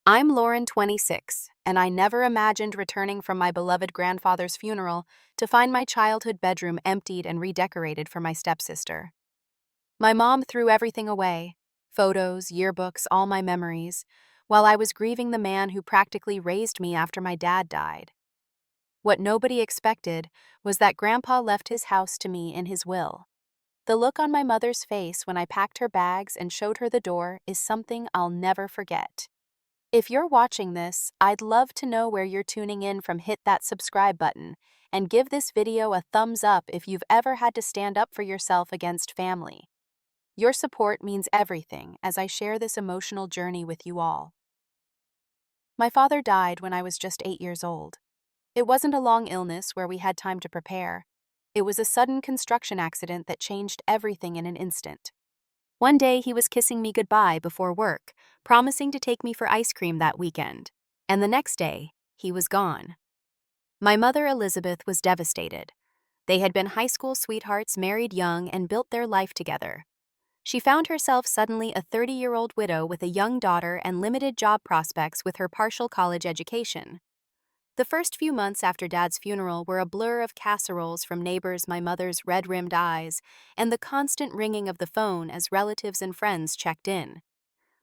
I'm Lauren, 26, and I never imagined returning from my beloved grandfather's funeral to find my childhood bedroom emptied and redecorated for my stepsister. My mom threw everything away, photos, yearbooks, all my memories, while I was grieving the man who practically raised me after my dad died. What nobody expected was that Grandpa left his house to me in his will. The look on my mother's face when I packed her bags and showed her the door is something I'll never forget. If you're watching this, I'd love to know where you're tuning in from. Hit that subscribe button and give this video a thumbs up if you've ever had to stand up for yourself against family. Your support means everything as I share this emotional journey with you all. My father died when I was just 8 years old. It wasn't a long illness where we had time to prepare. It was a sudden construction accident that changed everything in an instant. One day he was kissing me goodbye before work, promising to take me for ice cream that weekend. And the next day, he was gone. My mother, Elizabeth, was devastated. They had been high school sweethearts, married young, and built their life together. She found herself suddenly a 30-year-old widow with a young daughter and limited job prospects with her partial college education. The first few months after Dad's funeral were a blur of casseroles from neighbors, my mother's red-rimmed eyes, and the constant ringing of the phone as relatives and friends checked in.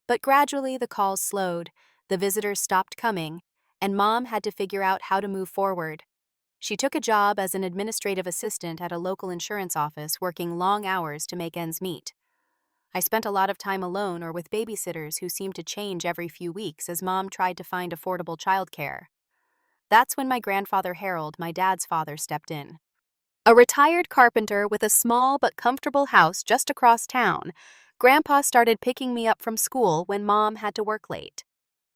But gradually the calls slowed, the visitors stopped coming, and Mom had to figure out how to move forward. She took a job as an administrative assistant at a local insurance office, working long hours to make ends meet. I spent a lot of time alone or with babysitters who seemed to change every few weeks as Mom tried to find affordable childcare. That's when my grandfather Harold, my dad's father, stepped in. A retired carpenter with a small but comfortable house just across town, Grandpa started picking me up from school when Mom had to work late.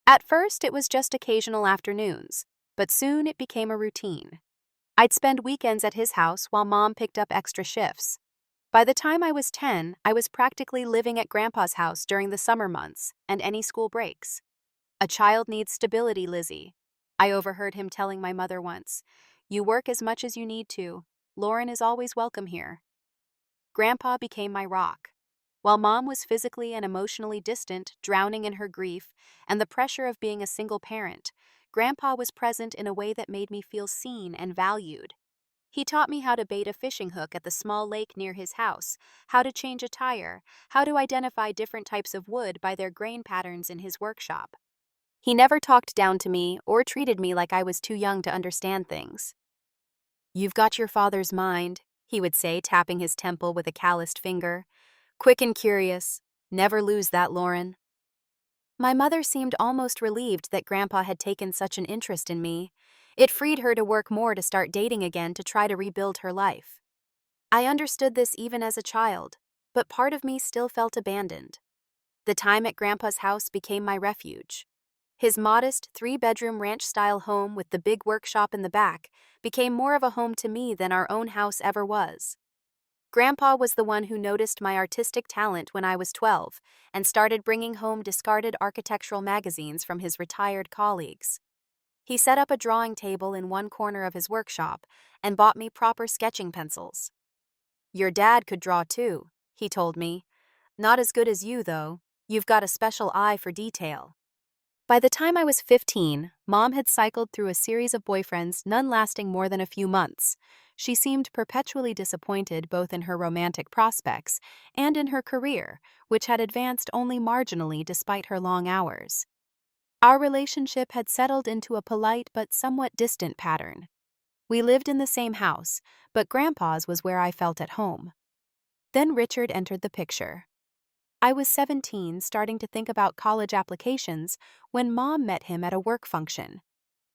At first, it was just occasional afternoons, but soon it became a routine. I'd spend weekends at his house while Mom picked up extra shifts. By the time I was 10, I was practically living at Grandpa's house during the summer months and any school breaks. "A child needs stability, Lizzie," I overheard him telling my mother once. "You work as much as you need to. Lauren is always welcome here." Grandpa became my rock. While Mom was physically and emotionally distant, drowning in her grief and the pressure of being a single parent, Grandpa was present in a way that made me feel seen and valued. He taught me how to bait a fishing hook at the small lake near his house, how to change a tire, how to identify different types of wood by their grain patterns in his workshop. He never talked down to me or treated me like I was too young to understand things. "You've got your father's mind," he would say, tapping his temple with a calloused finger. "Quick and curious. Never lose that, Lauren." My mother seemed almost relieved that Grandpa had taken such an interest in me. It freed her to work more to start dating again to try to rebuild her life. I understood this even as a child, but part of me still felt abandoned. The time at Grandpa's house became my refuge. His modest, 3-bedroom ranch-style home with the big workshop in the back became more of a home to me than our own house ever was. Grandpa was the one who noticed my artistic talent when I was 12 and started bringing home discarded architectural magazines from his retired colleagues. He set up a drawing table in one corner of his workshop and bought me proper sketching pencils. "Your dad could draw too," he told me. "Not as good as you, though. You've got a special eye for detail." By the time I was 15, Mom had cycled through a series of boyfriends, none lasting more than a few months. She seemed perpetually disappointed both in her romantic prospects and in her career, which had advanced only marginally despite her long hours. Our relationship had settled into a polite but somewhat distant pattern. We lived in the same house, but Grandpa's was where I felt at home. Then Richard entered the picture. I was 17, starting to think about college applications, when Mom met him at a work function.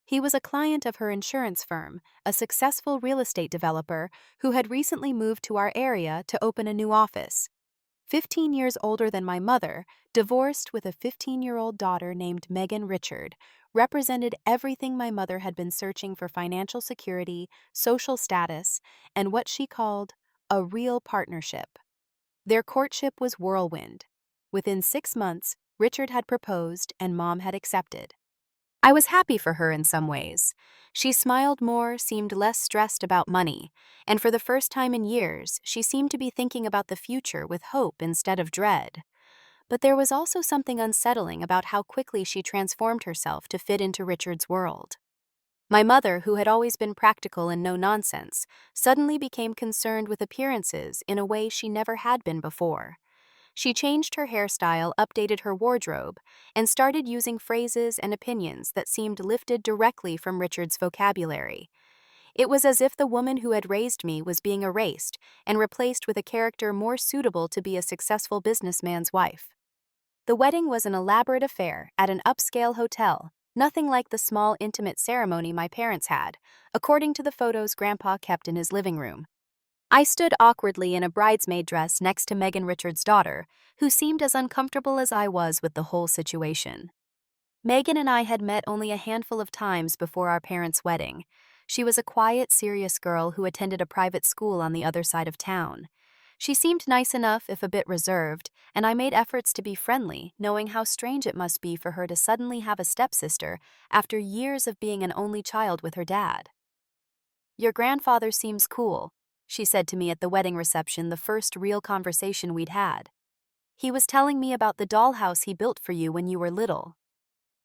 He was a client of her insurance firm, a successful real estate developer who had recently moved to our area to open a new office. 15 years older than my mother, divorced with a 15-year-old daughter named Megan, Richard represented everything my mother had been searching for: financial security, social status, and what she called a real partnership. Their courtship was whirlwind. Within 6 months, Richard had proposed and Mom had accepted. I was happy for her in some ways. She smiled more, seemed less stressed about money, and for the first time in years, she seemed to be thinking about the future with hope instead of dread. but there was also something unsettling about how quickly she transformed herself to fit into Richard's world. My mother, who had always been practical and no-nonsense, suddenly became concerned with appearances in a way she never had been before. She changed her hairstyle, updated her wardrobe, and started using phrases and opinions that seemed lifted directly from Richard's vocabulary. It was as if the woman who had raised me was being erased and replaced with a character more suitable to be a successful businessman's wife. The wedding was an elaborate affair at an upscale hotel, nothing like the small, intimate ceremony my parents had, according to the photos Grandpa kept in his living room. I stood awkwardly in a bridesmaid dress next to Megan Richards' daughter, who seemed as uncomfortable as I was with the whole situation. Megan and I had met only a handful of times before our parents' wedding. She was a quiet, serious girl who attended a private school on the other side of town. She seemed nice enough, if a bit reserved, and I made efforts to be friendly, knowing how strange it must be for her to suddenly have a stepsister after years of being an only child with her dad. "Your grandfather seems cool," she said to me at the wedding reception, the first real conversation we'd had. "He was telling me about the dollhouse he built for you when you were little."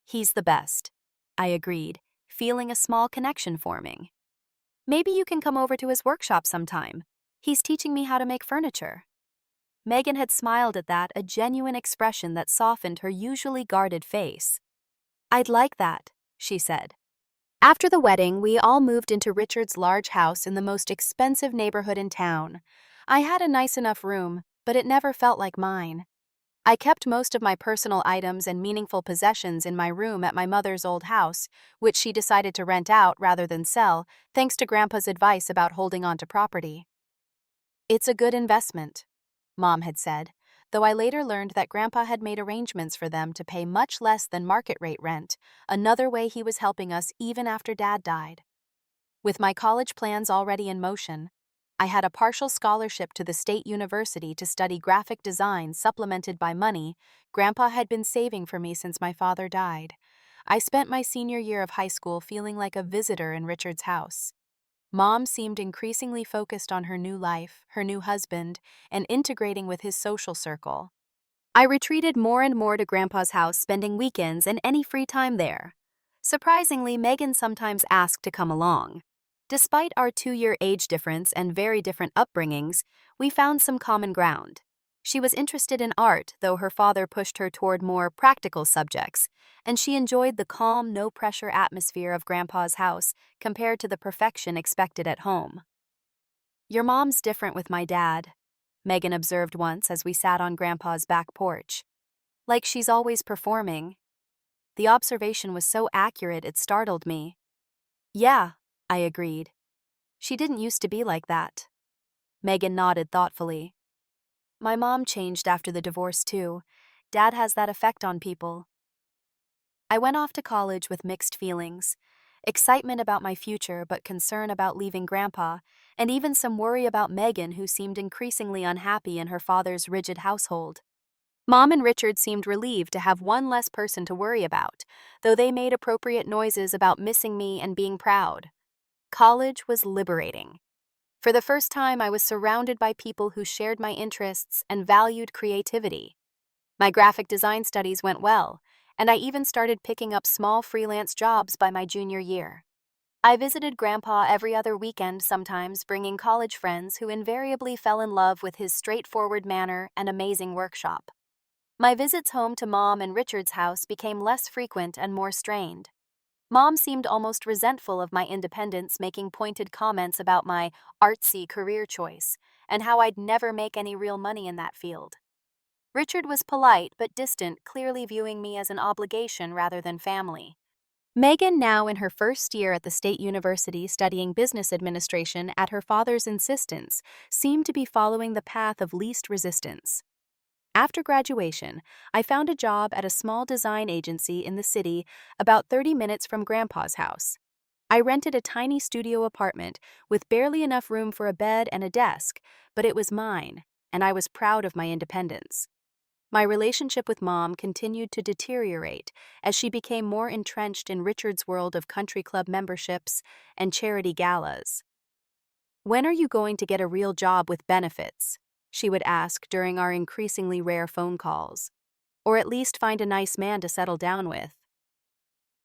"He's the best," I agreed, feeling a small connection forming. "Maybe you can come over to his workshop sometime. He's teaching me how to make furniture." Megan had smiled at that, a genuine expression that softened her usually guarded face. "I'd like that," she said. After the wedding, we all moved into Richard's large house in the most expensive neighborhood in town. I had a nice enough room, but it never felt like mine. I kept most of my personal items and meaningful possessions in my room at my mother's old house, which she decided to rent out rather than sell, thanks to Grandpa's advice about holding on to property. "It's a good investment," Mom had said, though I later learned that Grandpa had made arrangements for them to pay much less than market rate rent, another way he was helping us even after Dad died. With my college plans already in motion, I had a partial scholarship to the state university to study graphic design supplemented by money Grandpa had been saving for me since my father died. I spent my senior year of high school feeling like a visitor in Richard's house. Mom seemed increasingly focused on her new life, her new husband, and integrating with his social circle. I retreated more and more to Grandpa's house, spending weekends and any free time there. Surprisingly, Megan sometimes asked to come along. Despite our 2-year age difference and very different upbringings, we found some common ground. She was interested in art, though her father pushed her toward more practical subjects, and she enjoyed the calm, no-pressure atmosphere of Grandpa's house compared to the perfection expected at home. "Your mom's different with my dad," Megan observed once as we sat on Grandpa's back porch. "Like she's always performing." The observation was so accurate it startled me. "Yeah," I agreed. "She didn't used to be like that." Megan nodded thoughtfully. "My mom changed after the divorce too. Dad has that effect on people." I went off to college with mixed feelings. Excitement about my future, but concern about leaving Grandpa, and even some worry about Megan, who seemed increasingly unhappy in her father's rigid household. Mom and Richard seemed relieved to have one less person to worry about, though they made appropriate noises about missing me and being proud. College was liberating. For the first time, I was surrounded by people who shared my interests and valued creativity. My graphic design studies went well, and I even started picking up small freelance jobs by my junior year. I visited Grandpa every other weekend, sometimes bringing college friends who invariably fell in love with his straightforward manner and amazing workshop. My visits home to Mom and Richard's house became less frequent and more strained. Mom seemed almost resentful of my independence, making pointed comments about my artsy career choice and how I'd never make any real money in that field. Richard was polite but distant, clearly viewing me as an obligation rather than family. Megan, now in her first year at the state university studying business administration at her father's insistence, seemed to be following the path of least resistance. After graduation, I found a job at a small design agency in the city about 30 minutes from Grandpa's house. I rented a tiny studio apartment with barely enough room for a bed and a desk, but it was mine, and I was proud of my independence. My relationship with Mom continued to deteriorate as she became more entrenched in Richard's world of country club memberships and charity galas. "When are you going to get a real job with benefits?" she would ask during our increasingly rare phone calls. or at least find a nice man to settle down with.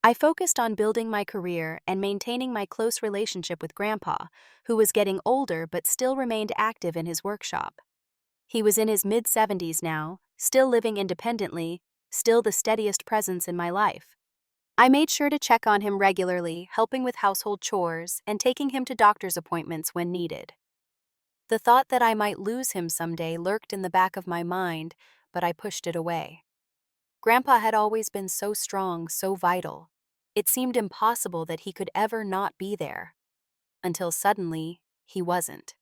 I focused on building my career and maintaining my close relationship with Grandpa, who was getting older but still remained active in his workshop. He was in his mid-70s now, still living independently, still the steadiest presence in my life. I made sure to check on him regularly, helping with household chores and taking him to doctor's appointments when needed. The thought that I might lose him someday lurked in the back of my mind, but I pushed it away. Grandpa had always been so strong, so vital. It seemed impossible that he could ever not be there. Until suddenly, he wasn't.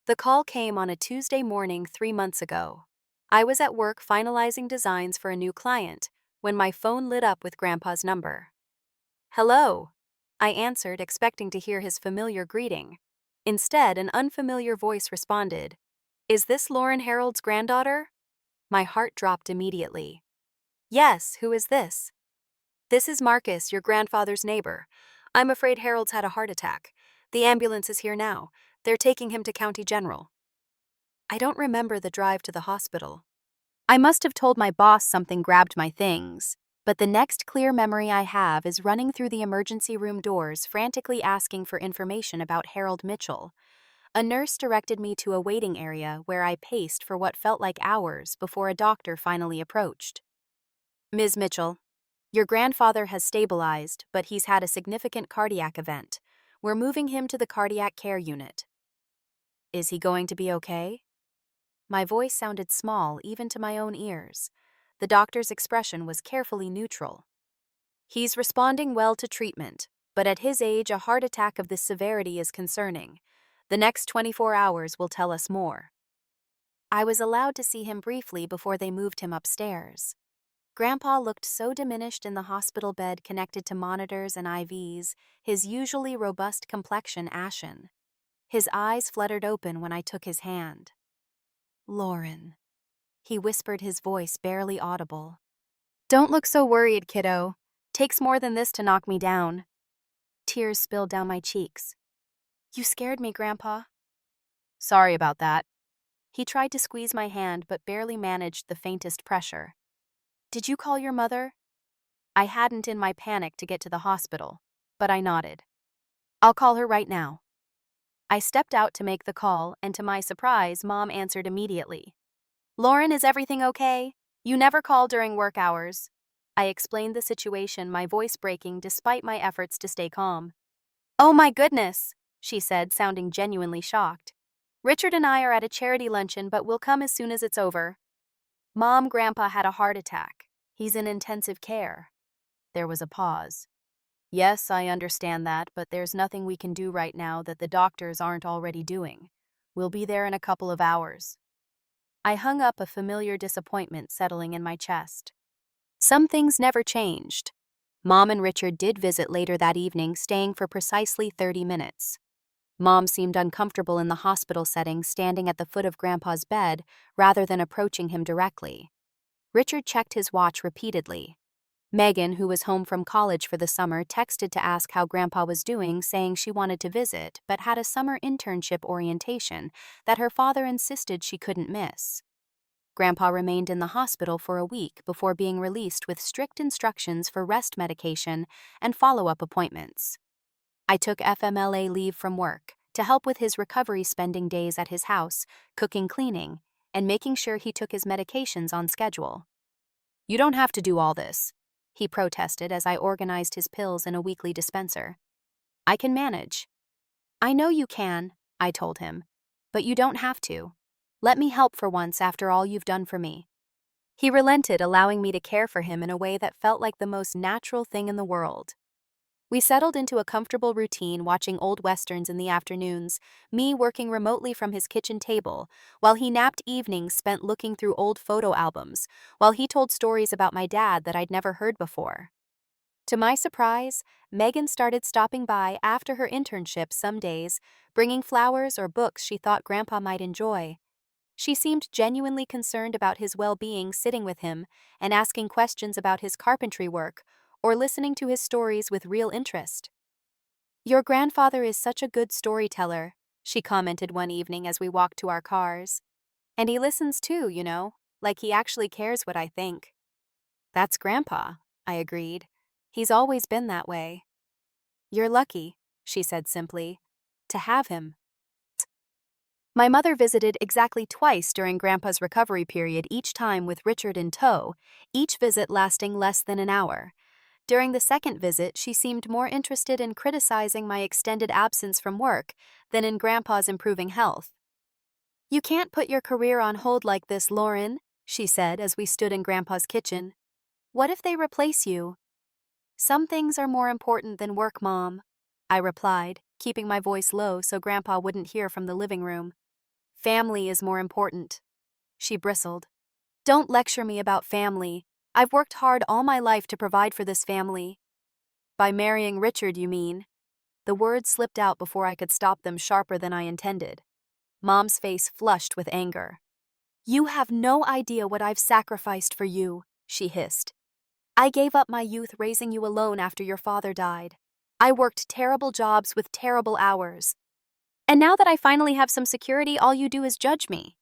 The call came on a Tuesday morning 3 months ago. I was at work finalizing designs for a new client when my phone lit up with Grandpa's number. "Hello," I answered, expecting to hear his familiar greeting. Instead, an unfamiliar voice responded, "Is this Lauren Harold's granddaughter?" My heart dropped immediately. "Yes, who is this?" "This is Marcus, your grandfather's neighbor. I'm afraid Harold's had a heart attack. The ambulance is here now. They're taking him to County General." I don't remember the drive to the hospital. I must have told my boss something grabbed my things, but the next clear memory I have is running through the emergency room doors frantically asking for information about Harold Mitchell. A nurse directed me to a waiting area where I paced for what felt like hours before a doctor finally approached. "Ms. Mitchell, your grandfather has stabilized, but he's had a significant cardiac event. We're moving him to the cardiac care unit." "Is he going to be okay?" My voice sounded small even to my own ears. The doctor's expression was carefully neutral. "He's responding well to treatment, but at his age a heart attack of this severity is concerning. The next 24 hours will tell us more." I was allowed to see him briefly before they moved him upstairs. Grandpa looked so diminished in the hospital bed connected to monitors and IVs, his usually robust complexion ashen. His eyes fluttered open when I took his hand. "Lauren," he whispered, his voice barely audible. "Don't look so worried, kiddo. Takes more than this to knock me down." Tears spilled down my cheeks. "You scared me, Grandpa." "Sorry about that." He tried to squeeze my hand but barely managed the faintest pressure. "Did you call your mother?" I hadn't in my panic to get to the hospital, but I nodded. "I'll call her right now." I stepped out to make the call, and to my surprise, Mom answered immediately. "Lauren, is everything okay? You never call during work hours." I explained the situation, my voice breaking despite my efforts to stay calm. "Oh my goodness," she said, sounding genuinely shocked. "Richard and I are at a charity luncheon, but we'll come as soon as it's over." "Mom, Grandpa had a heart attack. He's in intensive care." There was a pause. "Yes, I understand that, but there's nothing we can do right now that the doctors aren't already doing. We'll be there in a couple of hours." I hung up, a familiar disappointment settling in my chest. Some things never changed. Mom and Richard did visit later that evening, staying for precisely 30 minutes. Mom seemed uncomfortable in the hospital setting, standing at the foot of Grandpa's bed rather than approaching him directly. Richard checked his watch repeatedly. Megan, who was home from college for the summer, texted to ask how Grandpa was doing, saying she wanted to visit but had a summer internship orientation that her father insisted she couldn't miss. Grandpa remained in the hospital for a week before being released with strict instructions for rest medication and follow-up appointments. I took FMLA leave from work to help with his recovery, spending days at his house, cooking, cleaning, and making sure he took his medications on schedule. "You don't have to do all this," he protested as I organized his pills in a weekly dispenser. "I can manage." "I know you can," I told him, "but you don't have to. Let me help for once after all you've done for me." He relented, allowing me to care for him in a way that felt like the most natural thing in the world. We settled into a comfortable routine, watching old westerns in the afternoons, me working remotely from his kitchen table, while he napped evenings spent looking through old photo albums, while he told stories about my dad that I'd never heard before. To my surprise, Megan started stopping by after her internship some days, bringing flowers or books she thought Grandpa might enjoy. She seemed genuinely concerned about his well-being, sitting with him and asking questions about his carpentry work or listening to his stories with real interest. "Your grandfather is such a good storyteller," she commented one evening as we walked to our cars. "And he listens too, like he actually cares what I think. That's Grandpa, I agreed. He's always been that way. You're lucky, she said simply, to have him. My mother visited exactly twice during Grandpa's recovery period, each time with Richard in tow, each visit lasting less than an hour. During the second visit, she seemed more interested in criticizing my extended absence from work than in Grandpa's improving health. You can't put your career on hold like this, Lauren, she said as we stood in Grandpa's kitchen. What if they replace you? Some things are more important than work, Mom, I replied, keeping my voice low so Grandpa wouldn't hear from the living room. Family is more important. She bristled. Don't lecture me about family. I've worked hard all my life to provide for this family. By marrying Richard, you mean? The words slipped out before I could stop them sharper than I intended. Mom's face flushed with anger. You have no idea what I've sacrificed for you, she hissed. I gave up my youth raising you alone after your father died. I worked terrible jobs with terrible hours. And now that I finally have some security, all you do is judge me.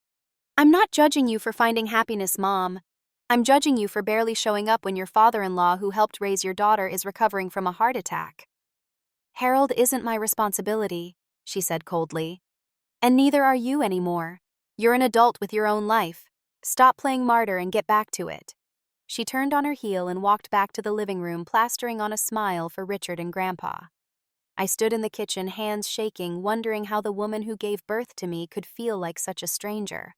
I'm not judging you for finding happiness, Mom. I'm judging you for barely showing up when your father-in-law who helped raise your daughter is recovering from a heart attack. Harold isn't my responsibility, she said coldly. And neither are you anymore. You're an adult with your own life. Stop playing martyr and get back to it. She turned on her heel and walked back to the living room, plastering on a smile for Richard and Grandpa. I stood in the kitchen, hands shaking, wondering how the woman who gave birth to me could feel like such a stranger.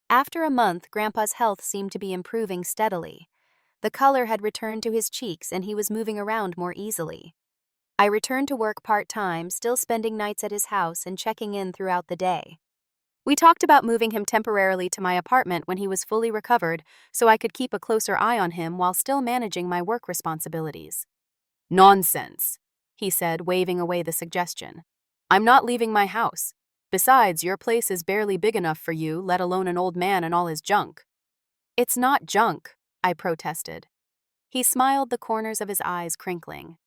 After a month, Grandpa's health seemed to be improving steadily. The color had returned to his cheeks and he was moving around more easily. I returned to work part-time, still spending nights at his house and checking in throughout the day. We talked about moving him temporarily to my apartment when he was fully recovered so I could keep a closer eye on him while still managing my work responsibilities. Nonsense, he said, waving away the suggestion. I'm not leaving my house. Besides, your place is barely big enough for you, let alone an old man and all his junk. It's not junk, I protested. He smiled, the corners of his eyes crinkling.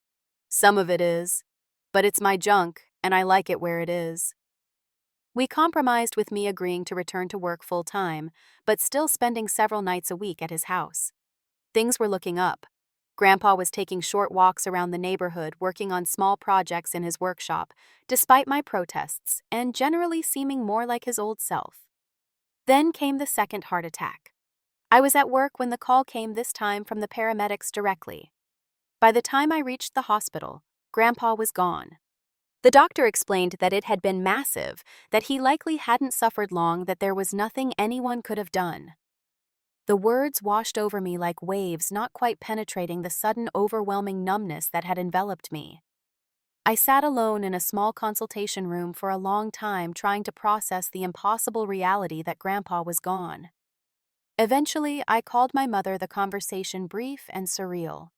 Some of it is, but it's my junk, and I like it where it is. We compromised with me agreeing to return to work full-time, but still spending several nights a week at his house. Things were looking up. Grandpa was taking short walks around the neighborhood, working on small projects in his workshop, despite my protests, and generally seeming more like his old self. Then came the second heart attack. I was at work when the call came, this time from the paramedics directly. By the time I reached the hospital, Grandpa was gone. The doctor explained that it had been massive, that he likely hadn't suffered long, that there was nothing anyone could have done. The words washed over me like waves, not quite penetrating the sudden overwhelming numbness that had enveloped me. I sat alone in a small consultation room for a long time, trying to process the impossible reality that Grandpa was gone. Eventually, I called my mother, the conversation brief and surreal.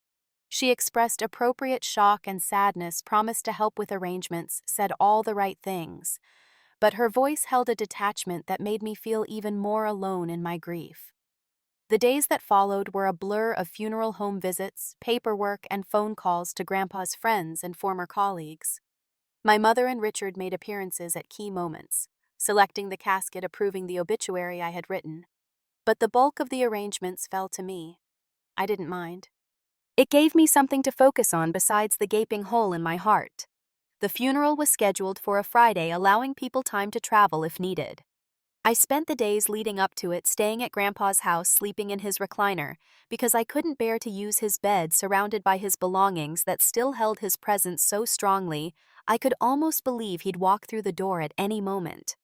She expressed appropriate shock and sadness, promised to help with arrangements, said all the right things. But her voice held a detachment that made me feel even more alone in my grief. The days that followed were a blur of funeral home visits, paperwork, and phone calls to Grandpa's friends and former colleagues. My mother and Richard made appearances at key moments, selecting the casket, approving the obituary I had written. But the bulk of the arrangements fell to me. I didn't mind. It gave me something to focus on besides the gaping hole in my heart. The funeral was scheduled for a Friday, allowing people time to travel if needed. I spent the days leading up to it staying at Grandpa's house, sleeping in his recliner, because I couldn't bear to use his bed surrounded by his belongings that still held his presence so strongly I could almost believe he'd walk through the door at any moment.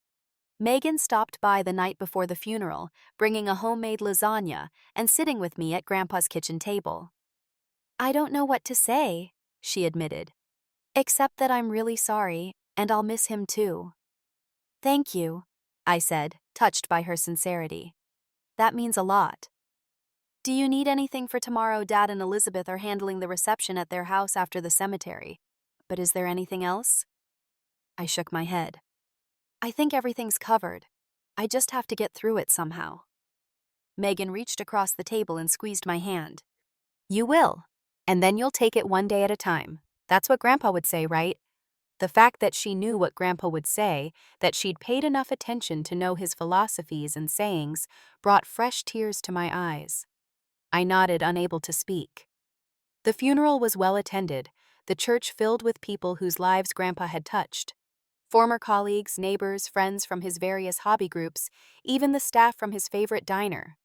Megan stopped by the night before the funeral, bringing a homemade lasagna and sitting with me at Grandpa's kitchen table. I don't know what to say, she admitted, except that I'm really sorry, and I'll miss him too. Thank you, I said, touched by her sincerity. That means a lot. Do you need anything for tomorrow? Dad and Elizabeth are handling the reception at their house after the cemetery. But is there anything else? I shook my head. I think everything's covered. I just have to get through it somehow. Megan reached across the table and squeezed my hand. You will, and then you'll take it one day at a time. That's what Grandpa would say, right? The fact that she knew what Grandpa would say, that she'd paid enough attention to know his philosophies and sayings, brought fresh tears to my eyes. I nodded, unable to speak. The funeral was well attended, the church filled with people whose lives Grandpa had touched. Former colleagues, neighbors, friends from his various hobby groups, even the staff from his favorite diner.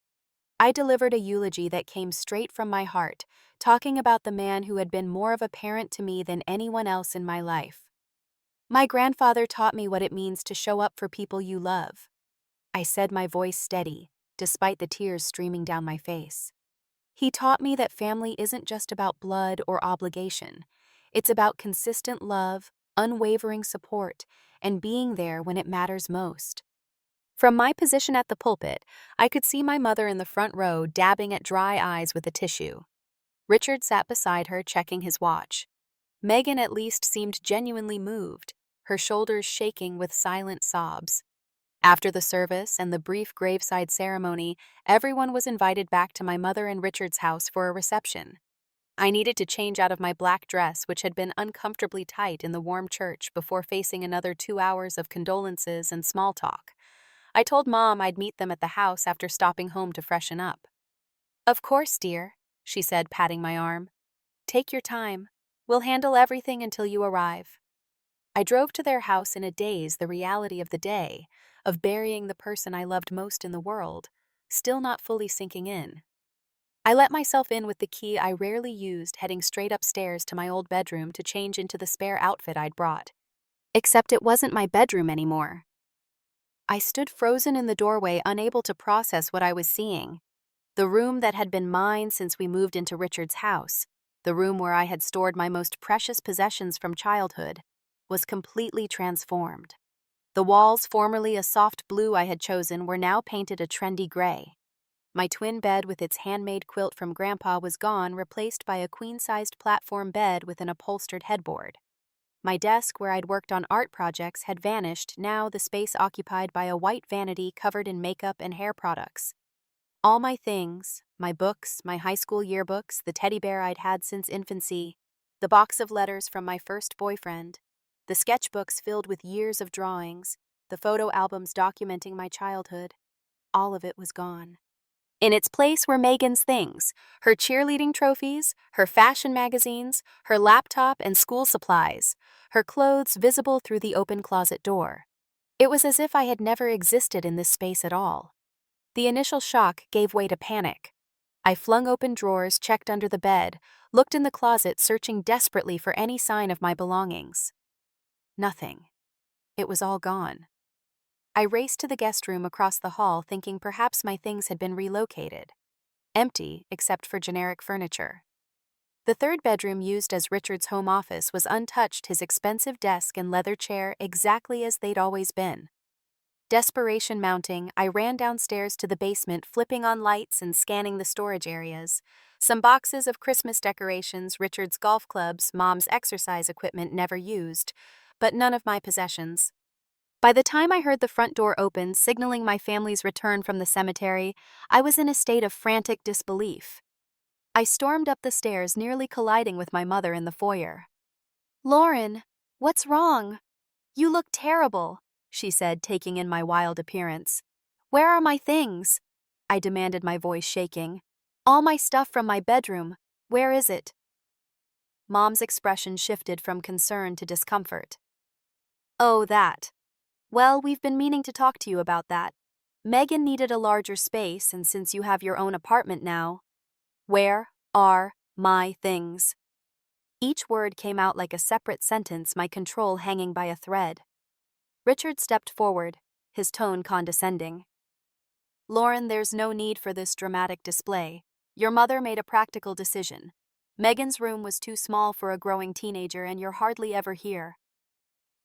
I delivered a eulogy that came straight from my heart, talking about the man who had been more of a parent to me than anyone else in my life. My grandfather taught me what it means to show up for people you love. I said, my voice steady, despite the tears streaming down my face. He taught me that family isn't just about blood or obligation. It's about consistent love, unwavering support, and being there when it matters most. From my position at the pulpit, I could see my mother in the front row dabbing at dry eyes with a tissue. Richard sat beside her, checking his watch. Megan at least seemed genuinely moved, her shoulders shaking with silent sobs. After the service and the brief graveside ceremony, everyone was invited back to my mother and Richard's house for a reception. I needed to change out of my black dress, which had been uncomfortably tight in the warm church, before facing another 2 hours of condolences and small talk. I told Mom I'd meet them at the house after stopping home to freshen up. "Of course, dear," she said, patting my arm. "Take your time. We'll handle everything until you arrive." I drove to their house in a daze, the reality of the day, of burying the person I loved most in the world, still not fully sinking in. I let myself in with the key I rarely used, heading straight upstairs to my old bedroom to change into the spare outfit I'd brought. Except it wasn't my bedroom anymore. I stood frozen in the doorway, unable to process what I was seeing. The room that had been mine since we moved into Richard's house, the room where I had stored my most precious possessions from childhood, was completely transformed. The walls, formerly a soft blue I had chosen, were now painted a trendy gray. My twin bed with its handmade quilt from Grandpa was gone, replaced by a queen-sized platform bed with an upholstered headboard. My desk, where I'd worked on art projects, had vanished, now the space occupied by a white vanity covered in makeup and hair products. All my things, my books, my high school yearbooks, the teddy bear I'd had since infancy, the box of letters from my first boyfriend, the sketchbooks filled with years of drawings, the photo albums documenting my childhood, all of it was gone. In its place were Megan's things, her cheerleading trophies, her fashion magazines, her laptop and school supplies, her clothes visible through the open closet door. It was as if I had never existed in this space at all. The initial shock gave way to panic. I flung open drawers, checked under the bed, looked in the closet, searching desperately for any sign of my belongings. Nothing. It was all gone. I raced to the guest room across the hall, thinking perhaps my things had been relocated. Empty, except for generic furniture. The third bedroom, used as Richard's home office, was untouched, his expensive desk and leather chair exactly as they'd always been. Desperation mounting, I ran downstairs to the basement, flipping on lights and scanning the storage areas. Some boxes of Christmas decorations, Richard's golf clubs, Mom's exercise equipment never used, but none of my possessions. By the time I heard the front door open, signaling my family's return from the cemetery, I was in a state of frantic disbelief. I stormed up the stairs, nearly colliding with my mother in the foyer. "Lauren, what's wrong? You look terrible," she said, taking in my wild appearance. "Where are my things?" I demanded, my voice shaking. "All my stuff from my bedroom. Where is it?" Mom's expression shifted from concern to discomfort. "Oh, that. Well, we've been meaning to talk to you about that. Megan needed a larger space, and since you have your own apartment now..." "Where are my things?" Each word came out like a separate sentence, my control hanging by a thread. Richard stepped forward, his tone condescending. "Lauren, there's no need for this dramatic display. Your mother made a practical decision. Megan's room was too small for a growing teenager, and you're hardly ever here."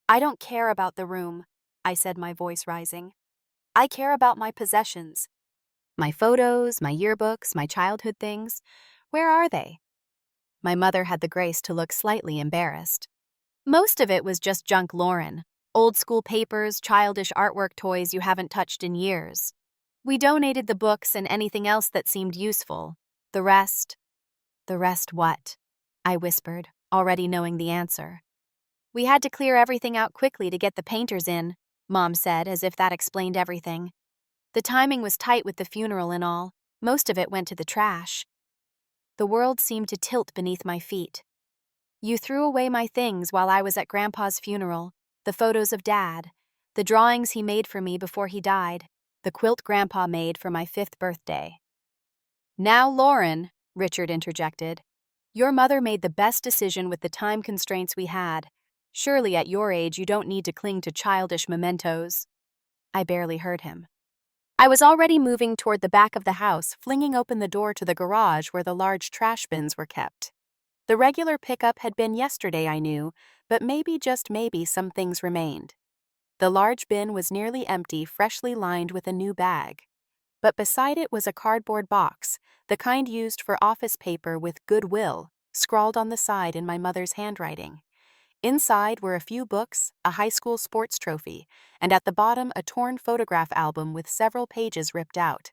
"I don't care about the room," I said, my voice rising. "I care about my possessions. My photos, my yearbooks, my childhood things. Where are they?" My mother had the grace to look slightly embarrassed. "Most of it was just junk, Lauren. Old school papers, childish artwork, toys you haven't touched in years. We donated the books and anything else that seemed useful. The rest..." "The rest what?" I whispered, already knowing the answer. We had to clear everything out quickly to get the painters in, Mom said, as if that explained everything. The timing was tight with the funeral and all. Most of it went to the trash. The world seemed to tilt beneath my feet. You threw away my things while I was at Grandpa's funeral, the photos of Dad, the drawings he made for me before he died, the quilt Grandpa made for my 5th birthday. Now, Lauren, Richard interjected, your mother made the best decision with the time constraints we had. Surely at your age you don't need to cling to childish mementos. I barely heard him. I was already moving toward the back of the house, flinging open the door to the garage where the large trash bins were kept. The regular pickup had been yesterday, I knew, but maybe, just maybe, some things remained. The large bin was nearly empty, freshly lined with a new bag. But beside it was a cardboard box, the kind used for office paper with "Goodwill" scrawled on the side in my mother's handwriting. Inside were a few books, a high school sports trophy, and at the bottom a torn photograph album with several pages ripped out.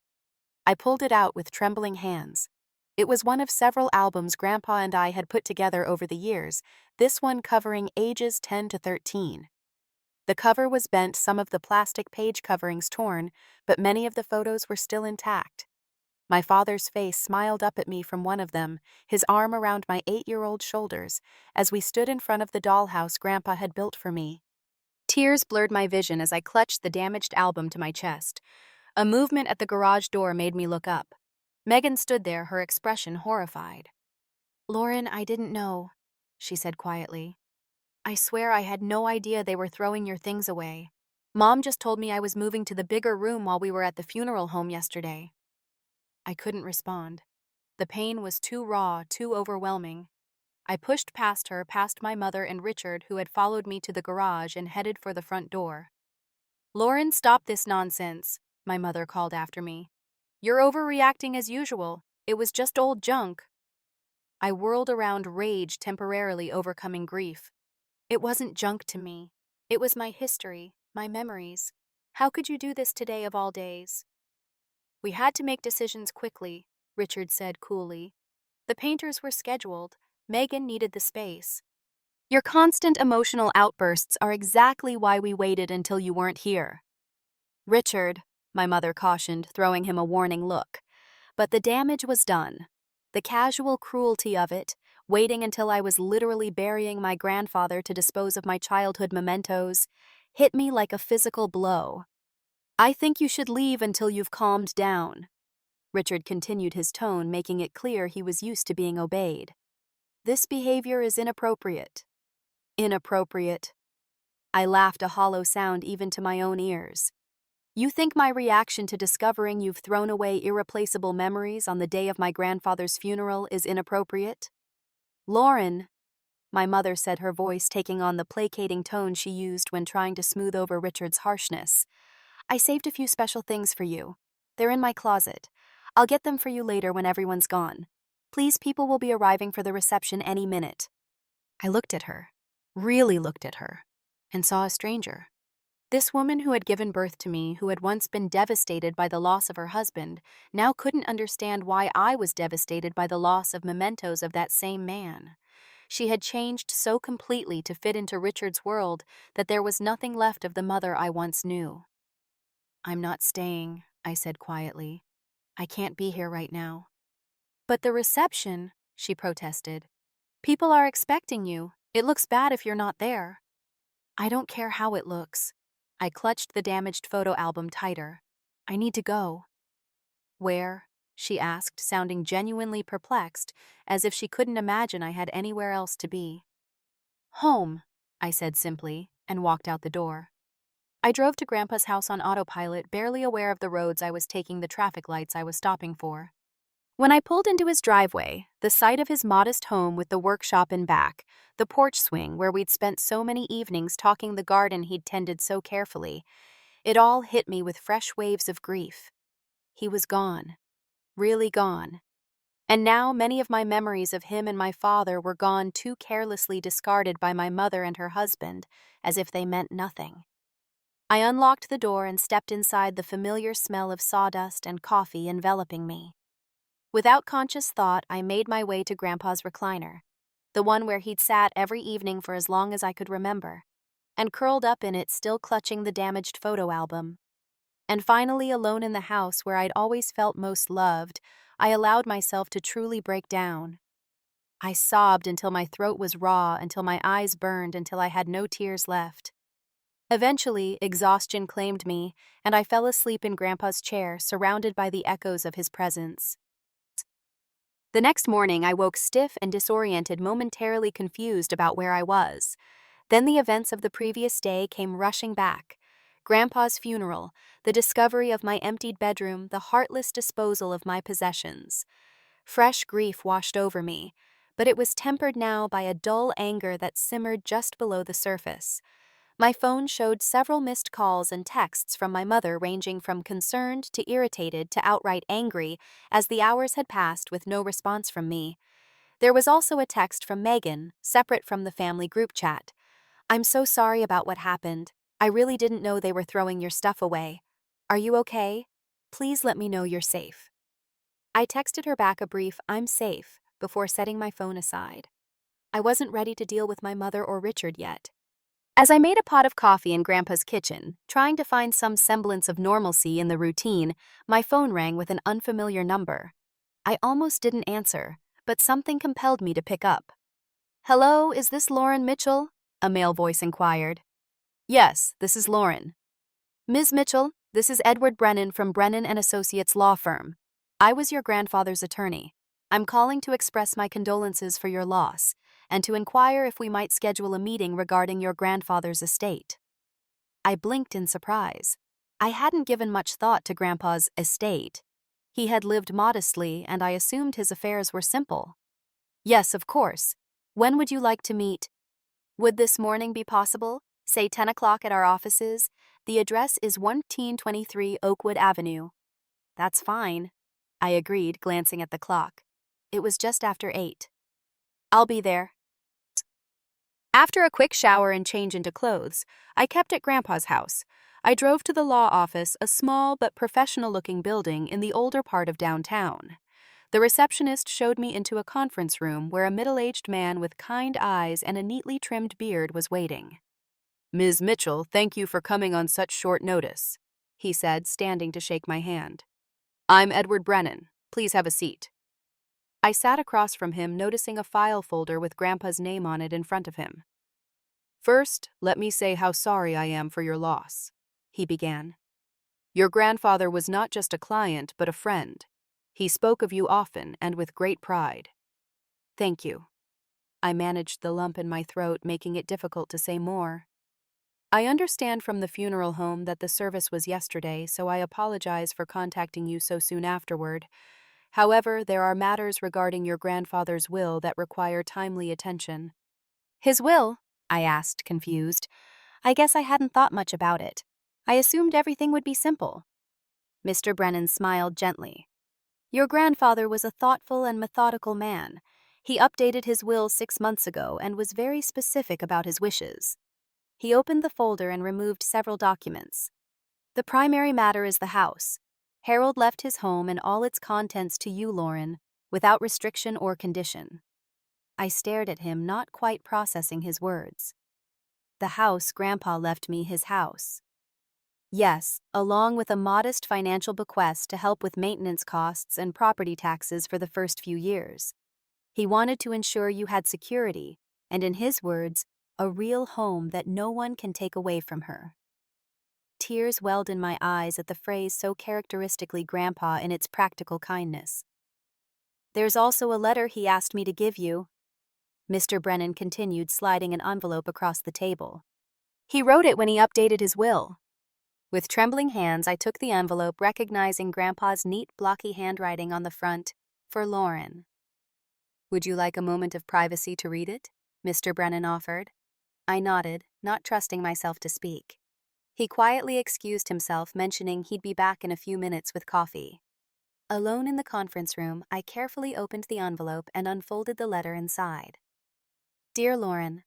I pulled it out with trembling hands. It was one of several albums Grandpa and I had put together over the years, this one covering ages 10 to 13. The cover was bent, some of the plastic page coverings torn, but many of the photos were still intact. My father's face smiled up at me from one of them, his arm around my 8-year-old shoulders, as we stood in front of the dollhouse Grandpa had built for me. Tears blurred my vision as I clutched the damaged album to my chest. A movement at the garage door made me look up. Megan stood there, her expression horrified. "Lauren, I didn't know," she said quietly. "I swear I had no idea they were throwing your things away. Mom just told me I was moving to the bigger room while we were at the funeral home yesterday." I couldn't respond. The pain was too raw, too overwhelming. I pushed past her, past my mother and Richard, who had followed me to the garage, and headed for the front door. "Lauren, stop this nonsense," my mother called after me. "You're overreacting as usual. It was just old junk." I whirled around, rage temporarily overcoming grief. It wasn't junk to me. It was my history, my memories. How could you do this today of all days? "We had to make decisions quickly," Richard said coolly. "The painters were scheduled. Megan needed the space. Your constant emotional outbursts are exactly why we waited until you weren't here." "Richard," my mother cautioned, throwing him a warning look. But the damage was done. The casual cruelty of it, waiting until I was literally burying my grandfather to dispose of my childhood mementos, hit me like a physical blow. "I think you should leave until you've calmed down." Richard continued his tone, making it clear he was used to being obeyed. "This behavior is inappropriate." Inappropriate. I laughed, a hollow sound even to my own ears. "You think my reaction to discovering you've thrown away irreplaceable memories on the day of my grandfather's funeral is inappropriate?" "Lauren," my mother said, her voice taking on the placating tone she used when trying to smooth over Richard's harshness. "I saved a few special things for you. They're in my closet. I'll get them for you later when everyone's gone. Please, people will be arriving for the reception any minute." I looked at her, really looked at her, and saw a stranger. This woman who had given birth to me, who had once been devastated by the loss of her husband, now couldn't understand why I was devastated by the loss of mementos of that same man. She had changed so completely to fit into Richard's world that there was nothing left of the mother I once knew. "I'm not staying," I said quietly. "I can't be here right now." "But the reception," she protested. "People are expecting you. It looks bad if you're not there." "I don't care how it looks." I clutched the damaged photo album tighter. "I need to go." "Where?" she asked, sounding genuinely perplexed, as if she couldn't imagine I had anywhere else to be. "Home," I said simply, and walked out the door. I drove to Grandpa's house on autopilot, barely aware of the roads I was taking, the traffic lights I was stopping for. When I pulled into his driveway, the sight of his modest home with the workshop in back, the porch swing where we'd spent so many evenings talking, the garden he'd tended so carefully, it all hit me with fresh waves of grief. He was gone. Really gone. And now many of my memories of him and my father were gone, too carelessly discarded by my mother and her husband, as if they meant nothing. I unlocked the door and stepped inside, the familiar smell of sawdust and coffee enveloping me. Without conscious thought, I made my way to Grandpa's recliner. the one where he'd sat every evening for as long as I could remember, and curled up in it, still clutching the damaged photo album. And finally, alone in the house where I'd always felt most loved, I allowed myself to truly break down. I sobbed until my throat was raw, until my eyes burned, until I had no tears left. Eventually, exhaustion claimed me, and I fell asleep in Grandpa's chair, surrounded by the echoes of his presence. The next morning, I woke stiff and disoriented, momentarily confused about where I was. Then the events of the previous day came rushing back. Grandpa's funeral, the discovery of my emptied bedroom, the heartless disposal of my possessions. Fresh grief washed over me, but it was tempered now by a dull anger that simmered just below the surface. My phone showed several missed calls and texts from my mother, ranging from concerned to irritated to outright angry, as the hours had passed with no response from me. There was also a text from Megan, separate from the family group chat. "I'm so sorry about what happened. I really didn't know they were throwing your stuff away. Are you okay? Please let me know you're safe." I texted her back a brief "I'm safe" before setting my phone aside. I wasn't ready to deal with my mother or Richard yet. As I made a pot of coffee in Grandpa's kitchen, trying to find some semblance of normalcy in the routine, my phone rang with an unfamiliar number. I almost didn't answer, but something compelled me to pick up. "Hello, is this Lauren Mitchell?" a male voice inquired. "Yes, this is Lauren." "Ms. Mitchell, this is Edward Brennan from Brennan and Associates Law Firm. I was your grandfather's attorney. I'm calling to express my condolences for your loss, and to inquire if we might schedule a meeting regarding your grandfather's estate." I blinked in surprise. I hadn't given much thought to Grandpa's estate. He had lived modestly, and I assumed his affairs were simple. "Yes, of course. When would you like to meet?" "Would this morning be possible? Say 10 o'clock at our offices. The address is 1323 Oakwood Avenue." "That's fine," I agreed, glancing at the clock. It was just after 8. "I'll be there." After a quick shower and change into clothes, I kept at Grandpa's house. I drove to the law office, a small but professional-looking building in the older part of downtown. The receptionist showed me into a conference room where a middle-aged man with kind eyes and a neatly trimmed beard was waiting. "Ms. Mitchell, thank you for coming on such short notice," he said, standing to shake my hand. "I'm Edward Brennan. Please have a seat." I sat across from him, noticing a file folder with Grandpa's name on it in front of him. "First, let me say how sorry I am for your loss," he began. "Your grandfather was not just a client, but a friend. He spoke of you often and with great pride." "Thank you." I managed the lump in my throat, making it difficult to say more. "I understand from the funeral home that the service was yesterday, so I apologize for contacting you so soon afterward. However, there are matters regarding your grandfather's will that require timely attention." "His will?" I asked, confused. I guess I hadn't thought much about it. I assumed everything would be simple. Mr. Brennan smiled gently. "Your grandfather was a thoughtful and methodical man. He updated his will 6 months ago and was very specific about his wishes." He opened the folder and removed several documents. "The primary matter is the house. Harold left his home and all its contents to you, Lauren, without restriction or condition." I stared at him, not quite processing his words. "The house Grandpa left me, his house." "Yes, along with a modest financial bequest to help with maintenance costs and property taxes for the first few years. He wanted to ensure you had security, and in his words, a real home that no one can take away from her." Tears welled in my eyes at the phrase so characteristically Grandpa in its practical kindness. "There's also a letter he asked me to give you," Mr. Brennan continued, sliding an envelope across the table. "He wrote it when he updated his will." With trembling hands, I took the envelope, recognizing Grandpa's neat, blocky handwriting on the front, "For Lauren." "Would you like a moment of privacy to read it?" Mr. Brennan offered. I nodded, not trusting myself to speak. He quietly excused himself, mentioning he'd be back in a few minutes with coffee. Alone in the conference room, I carefully opened the envelope and unfolded the letter inside. "Dear Lauren,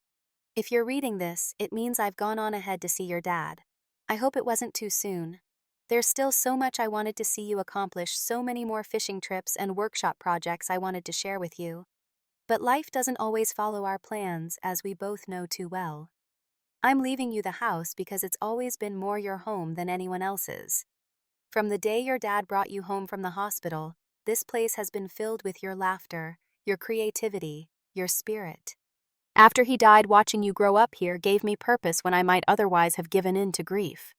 if you're reading this, it means I've gone on ahead to see your dad. I hope it wasn't too soon. There's still so much I wanted to see you accomplish, so many more fishing trips and workshop projects I wanted to share with you. But life doesn't always follow our plans, as we both know too well. I'm leaving you the house because it's always been more your home than anyone else's. From the day your dad brought you home from the hospital, this place has been filled with your laughter, your creativity, your spirit. After he died, watching you grow up here gave me purpose when I might otherwise have given in to grief.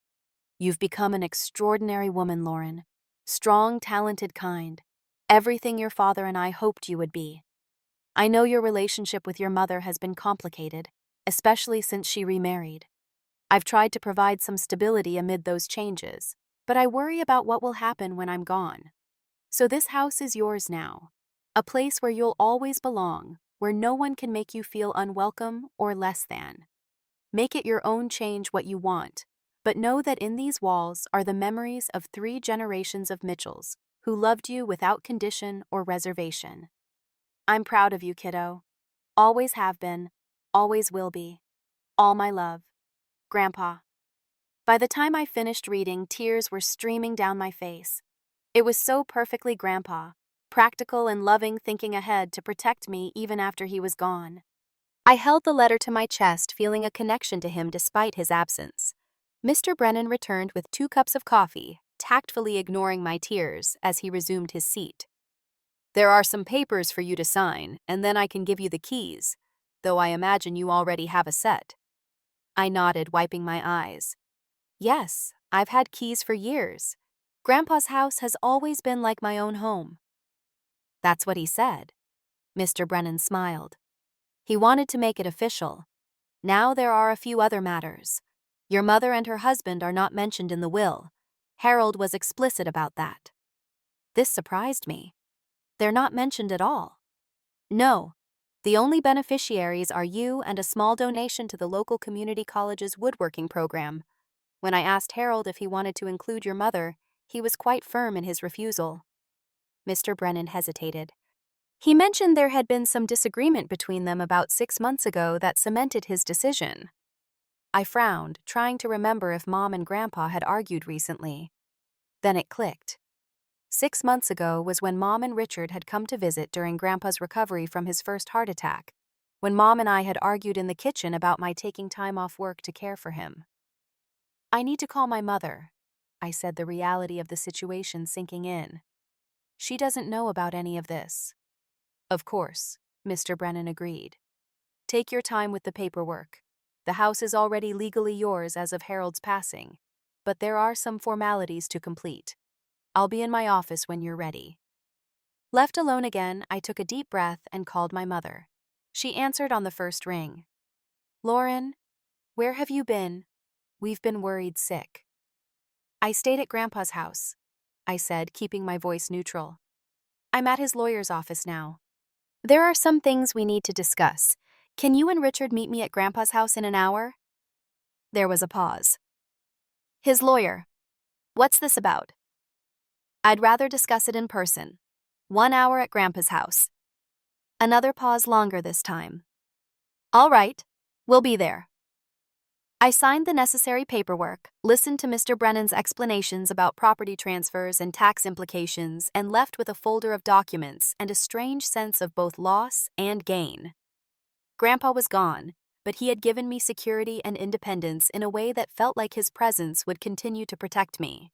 You've become an extraordinary woman, Lauren. Strong, talented, kind. Everything your father and I hoped you would be. I know your relationship with your mother has been complicated, especially since she remarried. I've tried to provide some stability amid those changes, but I worry about what will happen when I'm gone. So this house is yours now. A place where you'll always belong, where no one can make you feel unwelcome or less than. Make it your own, change what you want, but know that in these walls are the memories of 3 generations of Mitchells who loved you without condition or reservation. I'm proud of you, kiddo. Always have been, always will be. All my love. Grandpa. By the time I finished reading, tears were streaming down my face. It was so perfectly Grandpa, practical and loving, thinking ahead to protect me even after he was gone. I held the letter to my chest, feeling a connection to him despite his absence. Mr. Brennan returned with 2 cups of coffee, tactfully ignoring my tears as he resumed his seat. There are some papers for you to sign, and then I can give you the keys, though I imagine you already have a set. I nodded, wiping my eyes. Yes, I've had keys for years. Grandpa's house has always been like my own home. That's what he said. Mr. Brennan smiled. He wanted to make it official. Now there are a few other matters. Your mother and her husband are not mentioned in the will. Harold was explicit about that. This surprised me. They're not mentioned at all. No. The only beneficiaries are you and a small donation to the local community college's woodworking program. When I asked Harold if he wanted to include your mother, he was quite firm in his refusal. Mr. Brennan hesitated. He mentioned there had been some disagreement between them about 6 months ago that cemented his decision. I frowned, trying to remember if Mom and Grandpa had argued recently. Then it clicked. 6 months ago was when Mom and Richard had come to visit during Grandpa's recovery from his first heart attack, when Mom and I had argued in the kitchen about my taking time off work to care for him. I need to call my mother, I said, the reality of the situation sinking in. She doesn't know about any of this. Of course, Mr. Brennan agreed. Take your time with the paperwork. The house is already legally yours as of Harold's passing, but there are some formalities to complete. I'll be in my office when you're ready. Left alone again, I took a deep breath and called my mother. She answered on the first ring. Lauren, where have you been? We've been worried sick. I stayed at Grandpa's house, I said, keeping my voice neutral. I'm at his lawyer's office now. There are some things we need to discuss. Can you and Richard meet me at Grandpa's house in an hour? There was a pause. His lawyer. What's this about? I'd rather discuss it in person. 1 hour at Grandpa's house. Another pause, longer this time. All right, we'll be there. I signed the necessary paperwork, listened to Mr. Brennan's explanations about property transfers and tax implications, and left with a folder of documents and a strange sense of both loss and gain. Grandpa was gone, but he had given me security and independence in a way that felt like his presence would continue to protect me.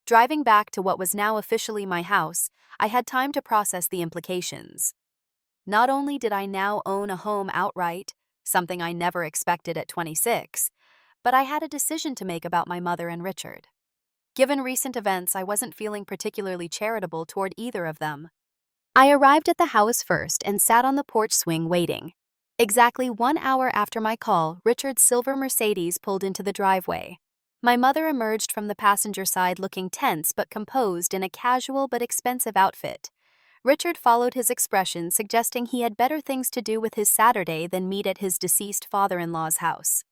Driving back to what was now officially my house, I had time to process the implications. Not only did I now own a home outright, something I never expected at 26, but I had a decision to make about my mother and Richard. Given recent events, I wasn't feeling particularly charitable toward either of them. I arrived at the house first and sat on the porch swing waiting. Exactly 1 hour after my call, Richard's silver Mercedes pulled into the driveway. My mother emerged from the passenger side looking tense but composed in a casual but expensive outfit. Richard followed his expression, suggesting he had better things to do with his Saturday than meet at his deceased father-in-law's house.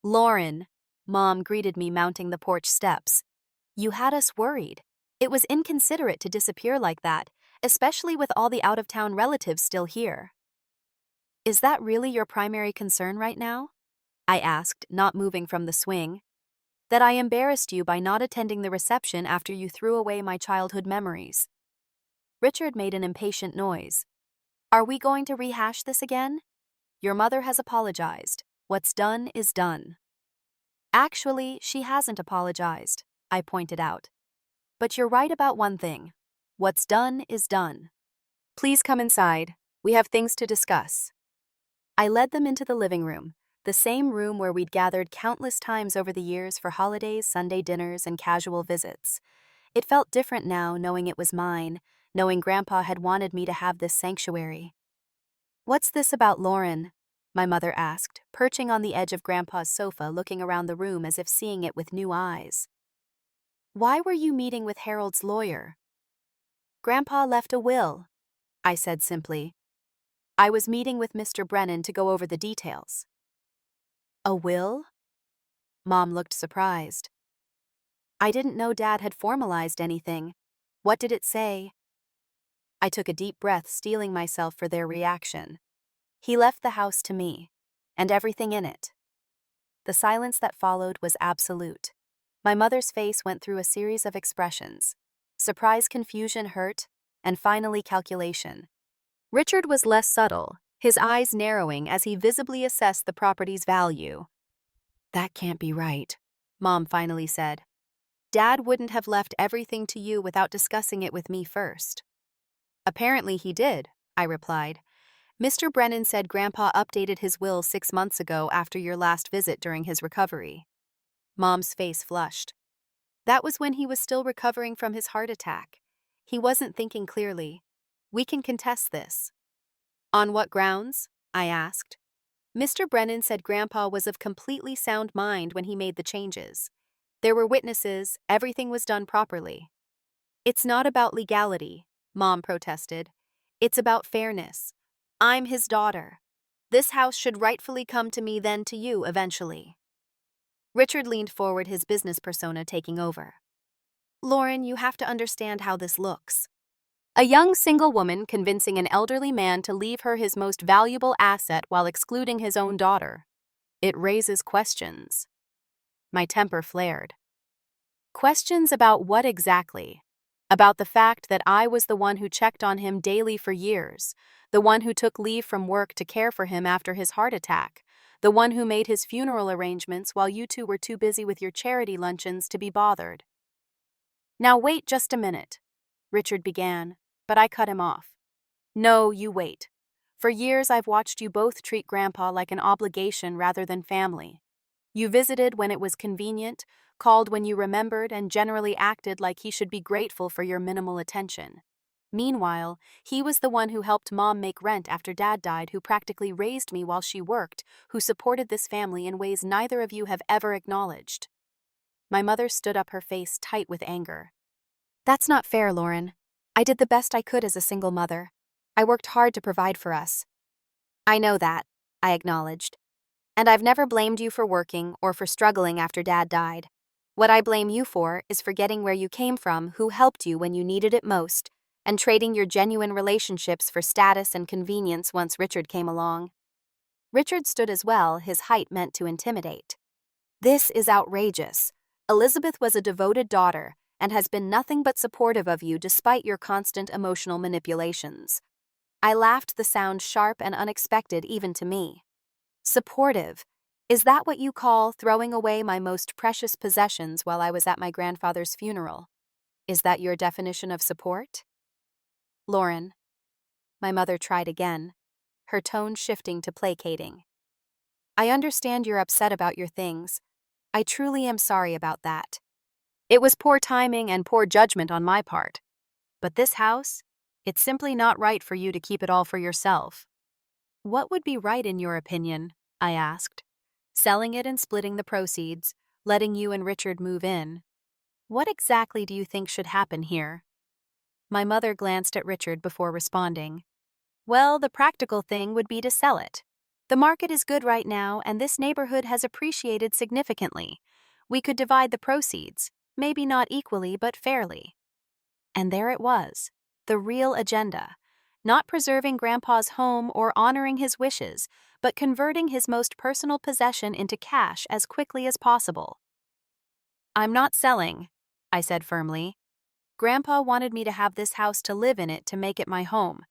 Lauren, Mom greeted me mounting the porch steps. You had us worried. It was inconsiderate to disappear like that, especially with all the out-of-town relatives still here. Is that really your primary concern right now? I asked, not moving from the swing. That I embarrassed you by not attending the reception after you threw away my childhood memories. Richard made an impatient noise. Are we going to rehash this again? Your mother has apologized. What's done is done. Actually, she hasn't apologized, I pointed out. But you're right about one thing. What's done is done. Please come inside. We have things to discuss. I led them into the living room, the same room where we'd gathered countless times over the years for holidays, Sunday dinners, and casual visits. It felt different now, knowing it was mine, knowing Grandpa had wanted me to have this sanctuary. "What's this about Lauren?" my mother asked, perching on the edge of Grandpa's sofa, looking around the room as if seeing it with new eyes. "Why were you meeting with Harold's lawyer?" "Grandpa left a will," I said simply. "I was meeting with Mr. Brennan to go over the details." "A will?" Mom looked surprised. "I didn't know Dad had formalized anything. What did it say?" I took a deep breath, steeling myself for their reaction. "He left the house to me, and everything in it." The silence that followed was absolute. My mother's face went through a series of expressions: surprise, confusion, hurt, and finally calculation. Richard was less subtle, his eyes narrowing as he visibly assessed the property's value. "That can't be right," Mom finally said. "Dad wouldn't have left everything to you without discussing it with me first." "Apparently he did," I replied. "Mr. Brennan said Grandpa updated his will 6 months ago after your last visit during his recovery." Mom's face flushed. "That was when he was still recovering from his heart attack. He wasn't thinking clearly. We can contest this." "On what grounds?" I asked. "Mr. Brennan said Grandpa was of completely sound mind when he made the changes. There were witnesses, everything was done properly." "It's not about legality," Mom protested. "It's about fairness. I'm his daughter. This house should rightfully come to me, then to you eventually." Richard leaned forward, his business persona taking over. "Lauren, you have to understand how this looks. A young single woman convincing an elderly man to leave her his most valuable asset while excluding his own daughter. It raises questions." My temper flared. "Questions about what exactly?" "About the fact that I was the one who checked on him daily for years, the one who took leave from work to care for him after his heart attack, the one who made his funeral arrangements while you two were too busy with your charity luncheons to be bothered." "Now wait just a minute," Richard began, but I cut him off. "No, you wait. For years I've watched you both treat Grandpa like an obligation rather than family. You visited when it was convenient, called when you remembered, and generally acted like he should be grateful for your minimal attention. Meanwhile, he was the one who helped Mom make rent after Dad died, who practically raised me while she worked, who supported this family in ways neither of you have ever acknowledged." My mother stood up, her face tight with anger. "That's not fair, Lauren. I did the best I could as a single mother. I worked hard to provide for us." "I know that," I acknowledged. "And I've never blamed you for working or for struggling after Dad died. What I blame you for is forgetting where you came from, who helped you when you needed it most, and trading your genuine relationships for status and convenience once Richard came along." Richard stood as well, his height meant to intimidate. "This is outrageous. Elizabeth was a devoted daughter and has been nothing but supportive of you despite your constant emotional manipulations." I laughed, the sound sharp and unexpected even to me. "Supportive? Is that what you call throwing away my most precious possessions while I was at my grandfather's funeral? Is that your definition of support?" "Lauren." My mother tried again, her tone shifting to placating. "I understand you're upset about your things. I truly am sorry about that. It was poor timing and poor judgment on my part. But this house, it's simply not right for you to keep it all for yourself." "What would be right in your opinion?" I asked. "Selling it and splitting the proceeds, letting you and Richard move in. What exactly do you think should happen here?" My mother glanced at Richard before responding. "Well, the practical thing would be to sell it. The market is good right now, and this neighborhood has appreciated significantly. We could divide the proceeds, maybe not equally but fairly." And there it was, the real agenda. Not preserving Grandpa's home or honoring his wishes, but converting his most personal possession into cash as quickly as possible. "I'm not selling," I said firmly. "Grandpa wanted me to have this house to live in it, to make it my home.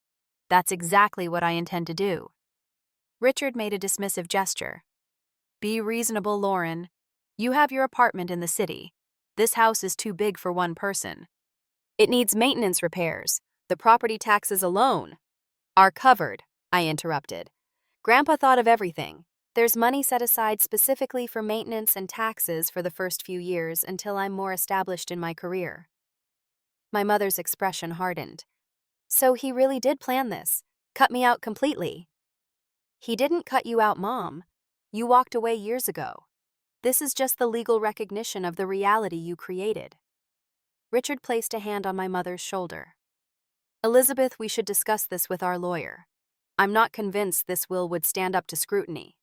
That's exactly what I intend to do. Richard made a dismissive gesture. Be reasonable, Lauren. You have your apartment in the city. This house is too big for one person. It needs maintenance repairs. The property taxes alone are covered, I interrupted. Grandpa thought of everything. There's money set aside specifically for maintenance and taxes for the first few years until I'm more established in my career. My mother's expression hardened. So he really did plan this, cut me out completely. He didn't cut you out, Mom. You walked away years ago. This is just the legal recognition of the reality you created. Richard placed a hand on my mother's shoulder. Elizabeth, we should discuss this with our lawyer. I'm not convinced this will would stand up to scrutiny.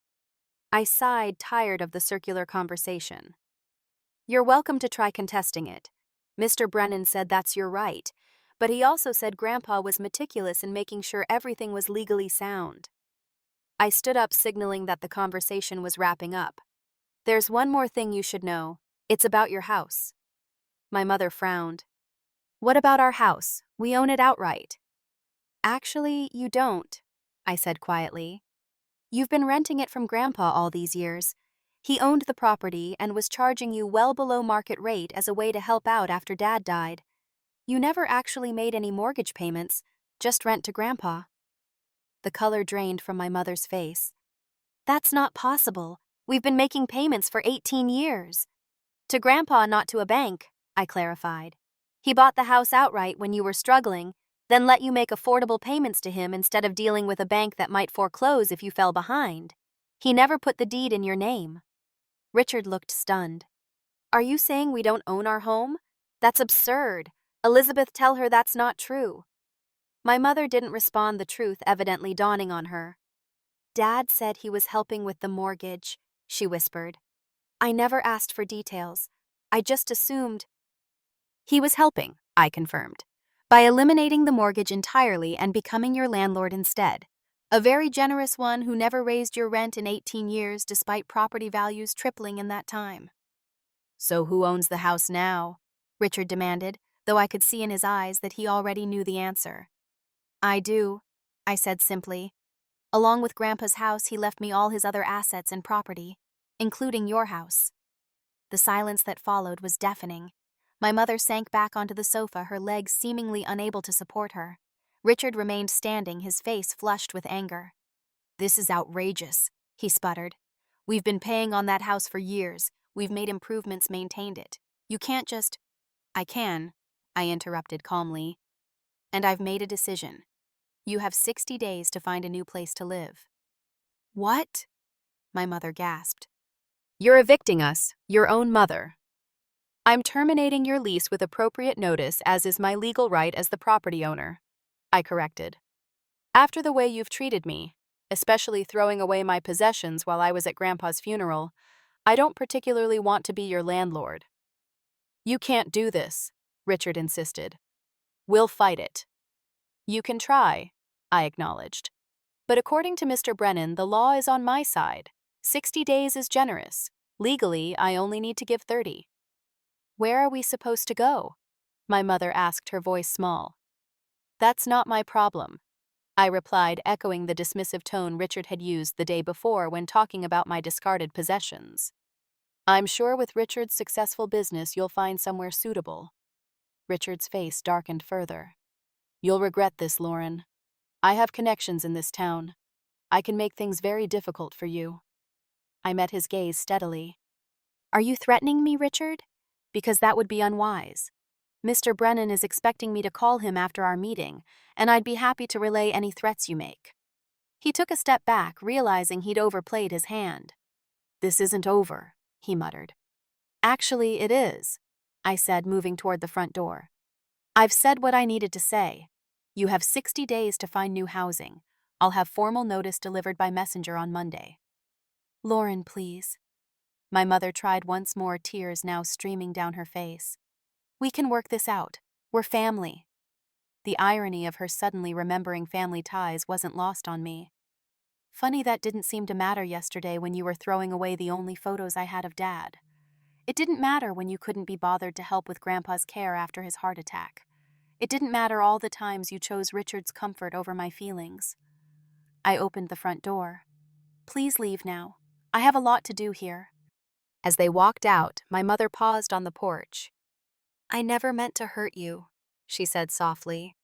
I sighed, tired of the circular conversation. You're welcome to try contesting it. Mr. Brennan said that's your right, but he also said Grandpa was meticulous in making sure everything was legally sound. I stood up, signaling that the conversation was wrapping up. There's one more thing you should know. It's about your house. My mother frowned. What about our house? We own it outright. Actually, you don't, I said quietly. You've been renting it from Grandpa all these years. He owned the property and was charging you well below market rate as a way to help out after Dad died. You never actually made any mortgage payments, just rent to Grandpa. The color drained from my mother's face. That's not possible. We've been making payments for 18 years. To Grandpa, not to a bank, I clarified. He bought the house outright when you were struggling, then let you make affordable payments to him instead of dealing with a bank that might foreclose if you fell behind. He never put the deed in your name. Richard looked stunned. Are you saying we don't own our home? That's absurd. Elizabeth, tell her that's not true. My mother didn't respond, the truth evidently dawning on her. Dad said he was helping with the mortgage, she whispered. I never asked for details. I just assumed. He was helping, I confirmed, by eliminating the mortgage entirely and becoming your landlord instead. A very generous one who never raised your rent in 18 years despite property values tripling in that time. So who owns the house now? Richard demanded, though I could see in his eyes that he already knew the answer. I do, I said simply. Along with Grandpa's house, he left me all his other assets and property, including your house. The silence that followed was deafening. My mother sank back onto the sofa, her legs seemingly unable to support her. Richard remained standing, his face flushed with anger. This is outrageous, he sputtered. We've been paying on that house for years. We've made improvements, maintained it. You can't just… I can, I interrupted calmly. And I've made a decision. You have 60 days to find a new place to live. What? My mother gasped. You're evicting us, your own mother. I'm terminating your lease with appropriate notice, as is my legal right as the property owner, I corrected. After the way you've treated me, especially throwing away my possessions while I was at Grandpa's funeral, I don't particularly want to be your landlord. You can't do this, Richard insisted. We'll fight it. You can try, I acknowledged. But according to Mr. Brennan, the law is on my side. 60 days is generous. Legally, I only need to give 30. Where are we supposed to go? My mother asked, her voice small. That's not my problem, I replied, echoing the dismissive tone Richard had used the day before when talking about my discarded possessions. I'm sure with Richard's successful business you'll find somewhere suitable. Richard's face darkened further. You'll regret this, Lauren. I have connections in this town. I can make things very difficult for you. I met his gaze steadily. Are you threatening me, Richard? Because that would be unwise. Mr. Brennan is expecting me to call him after our meeting, and I'd be happy to relay any threats you make. He took a step back, realizing he'd overplayed his hand. This isn't over, he muttered. Actually, it is, I said, moving toward the front door. I've said what I needed to say. You have 60 days to find new housing. I'll have formal notice delivered by messenger on Monday. Lauren, please. My mother tried once more, tears now streaming down her face. We can work this out. We're family. The irony of her suddenly remembering family ties wasn't lost on me. Funny that didn't seem to matter yesterday when you were throwing away the only photos I had of Dad. It didn't matter when you couldn't be bothered to help with Grandpa's care after his heart attack. It didn't matter all the times you chose Richard's comfort over my feelings. I opened the front door. Please leave now. I have a lot to do here. As they walked out, my mother paused on the porch. I never meant to hurt you, she said softly.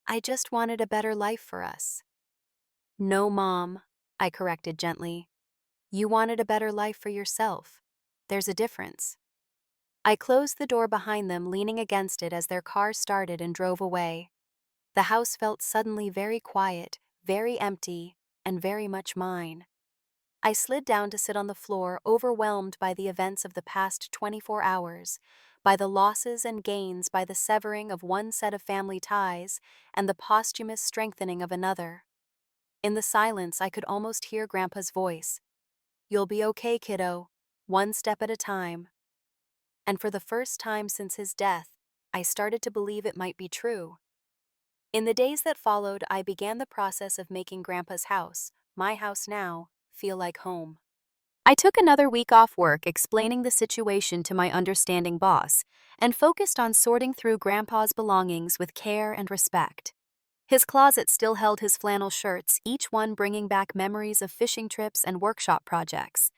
I just wanted a better life for us. No, Mom, I corrected gently. You wanted a better life for yourself. There's a difference. I closed the door behind them, leaning against it as their car started and drove away. The house felt suddenly very quiet, very empty, and very much mine. I slid down to sit on the floor, overwhelmed by the events of the past 24 hours, by the losses and gains, by the severing of one set of family ties and the posthumous strengthening of another. In the silence, I could almost hear Grandpa's voice. You'll be okay, kiddo, one step at a time. And for the first time since his death, I started to believe it might be true. In the days that followed, I began the process of making Grandpa's house, my house now, feel like home. I took another week off work explaining the situation to my understanding boss and focused on sorting through Grandpa's belongings with care and respect. His closet still held his flannel shirts, each one bringing back memories of fishing trips and workshop projects.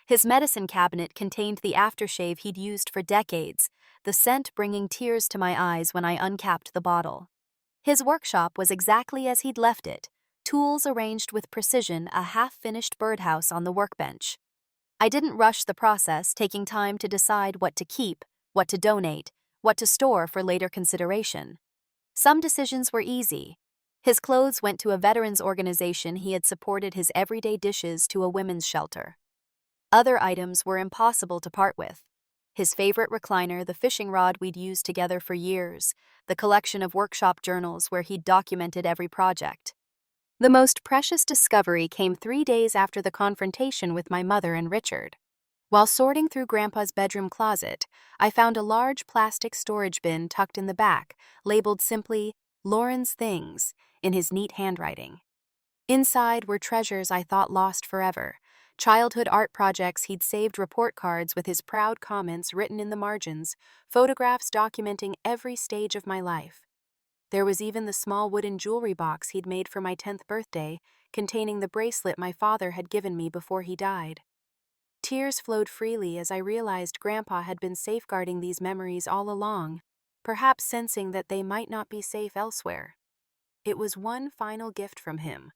His medicine cabinet contained the aftershave he'd used for decades, the scent bringing tears to my eyes when I uncapped the bottle. His workshop was exactly as he'd left it, tools arranged with precision, a half-finished birdhouse on the workbench. I didn't rush the process, taking time to decide what to keep, what to donate, what to store for later consideration. Some decisions were easy. His clothes went to a veterans organization he had supported, his everyday dishes to a women's shelter. Other items were impossible to part with. His favorite recliner, the fishing rod we'd used together for years, the collection of workshop journals where he'd documented every project. The most precious discovery came 3 days after the confrontation with my mother and Richard. While sorting through Grandpa's bedroom closet, I found a large plastic storage bin tucked in the back, labeled simply, Lauren's Things, in his neat handwriting. Inside were treasures I thought lost forever, childhood art projects he'd saved, report cards with his proud comments written in the margins, photographs documenting every stage of my life. There was even the small wooden jewelry box he'd made for my 10th birthday, containing the bracelet my father had given me before he died. Tears flowed freely as I realized Grandpa had been safeguarding these memories all along, perhaps sensing that they might not be safe elsewhere. It was one final gift from him,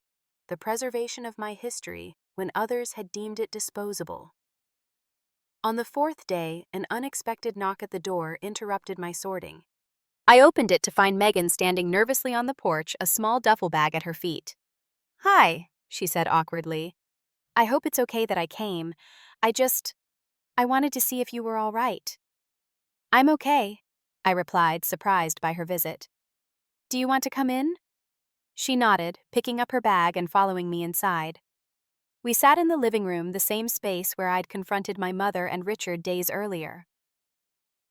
the preservation of my history when others had deemed it disposable. On the 4th day, an unexpected knock at the door interrupted my sorting. I opened it to find Megan standing nervously on the porch, a small duffel bag at her feet. "Hi," she said awkwardly. "I hope it's okay that I came. I wanted to see if you were all right." "I'm okay," I replied, surprised by her visit. "Do you want to come in?" She nodded, picking up her bag and following me inside. We sat in the living room, the same space where I'd confronted my mother and Richard days earlier.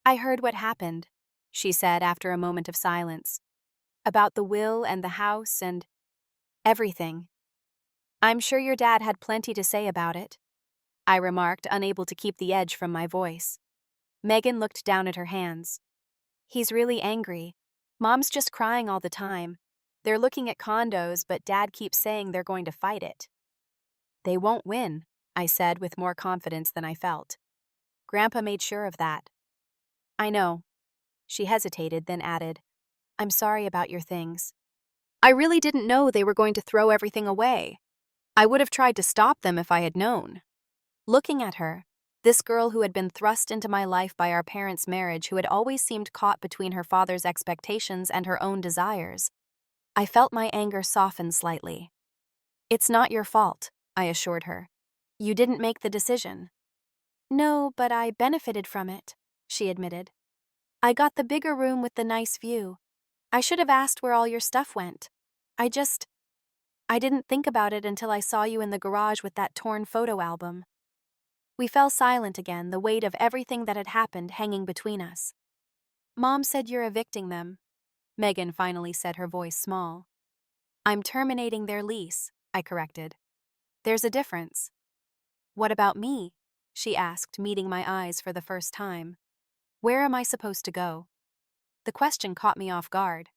"I heard what happened," she said after a moment of silence. "About the will and the house and everything. I'm sure your dad had plenty to say about it," I remarked, unable to keep the edge from my voice. Megan looked down at her hands. "He's really angry. Mom's just crying all the time. They're looking at condos, but Dad keeps saying they're going to fight it." "They won't win," I said with more confidence than I felt. "Grandpa made sure of that." "I know." She hesitated, then added, "I'm sorry about your things. I really didn't know they were going to throw everything away. I would have tried to stop them if I had known." Looking at her, this girl who had been thrust into my life by our parents' marriage, who had always seemed caught between her father's expectations and her own desires, I felt my anger soften slightly. "It's not your fault," I assured her. "You didn't make the decision." "No, but I benefited from it," she admitted. "I got the bigger room with the nice view. I should have asked where all your stuff went. I didn't think about it until I saw you in the garage with that torn photo album." We fell silent again, the weight of everything that had happened hanging between us. "Mom said you're evicting them," Megan finally said, her voice small. "I'm terminating their lease," I corrected. "There's a difference." "What about me?" she asked, meeting my eyes for the first time. "Where am I supposed to go?" The question caught me off guard.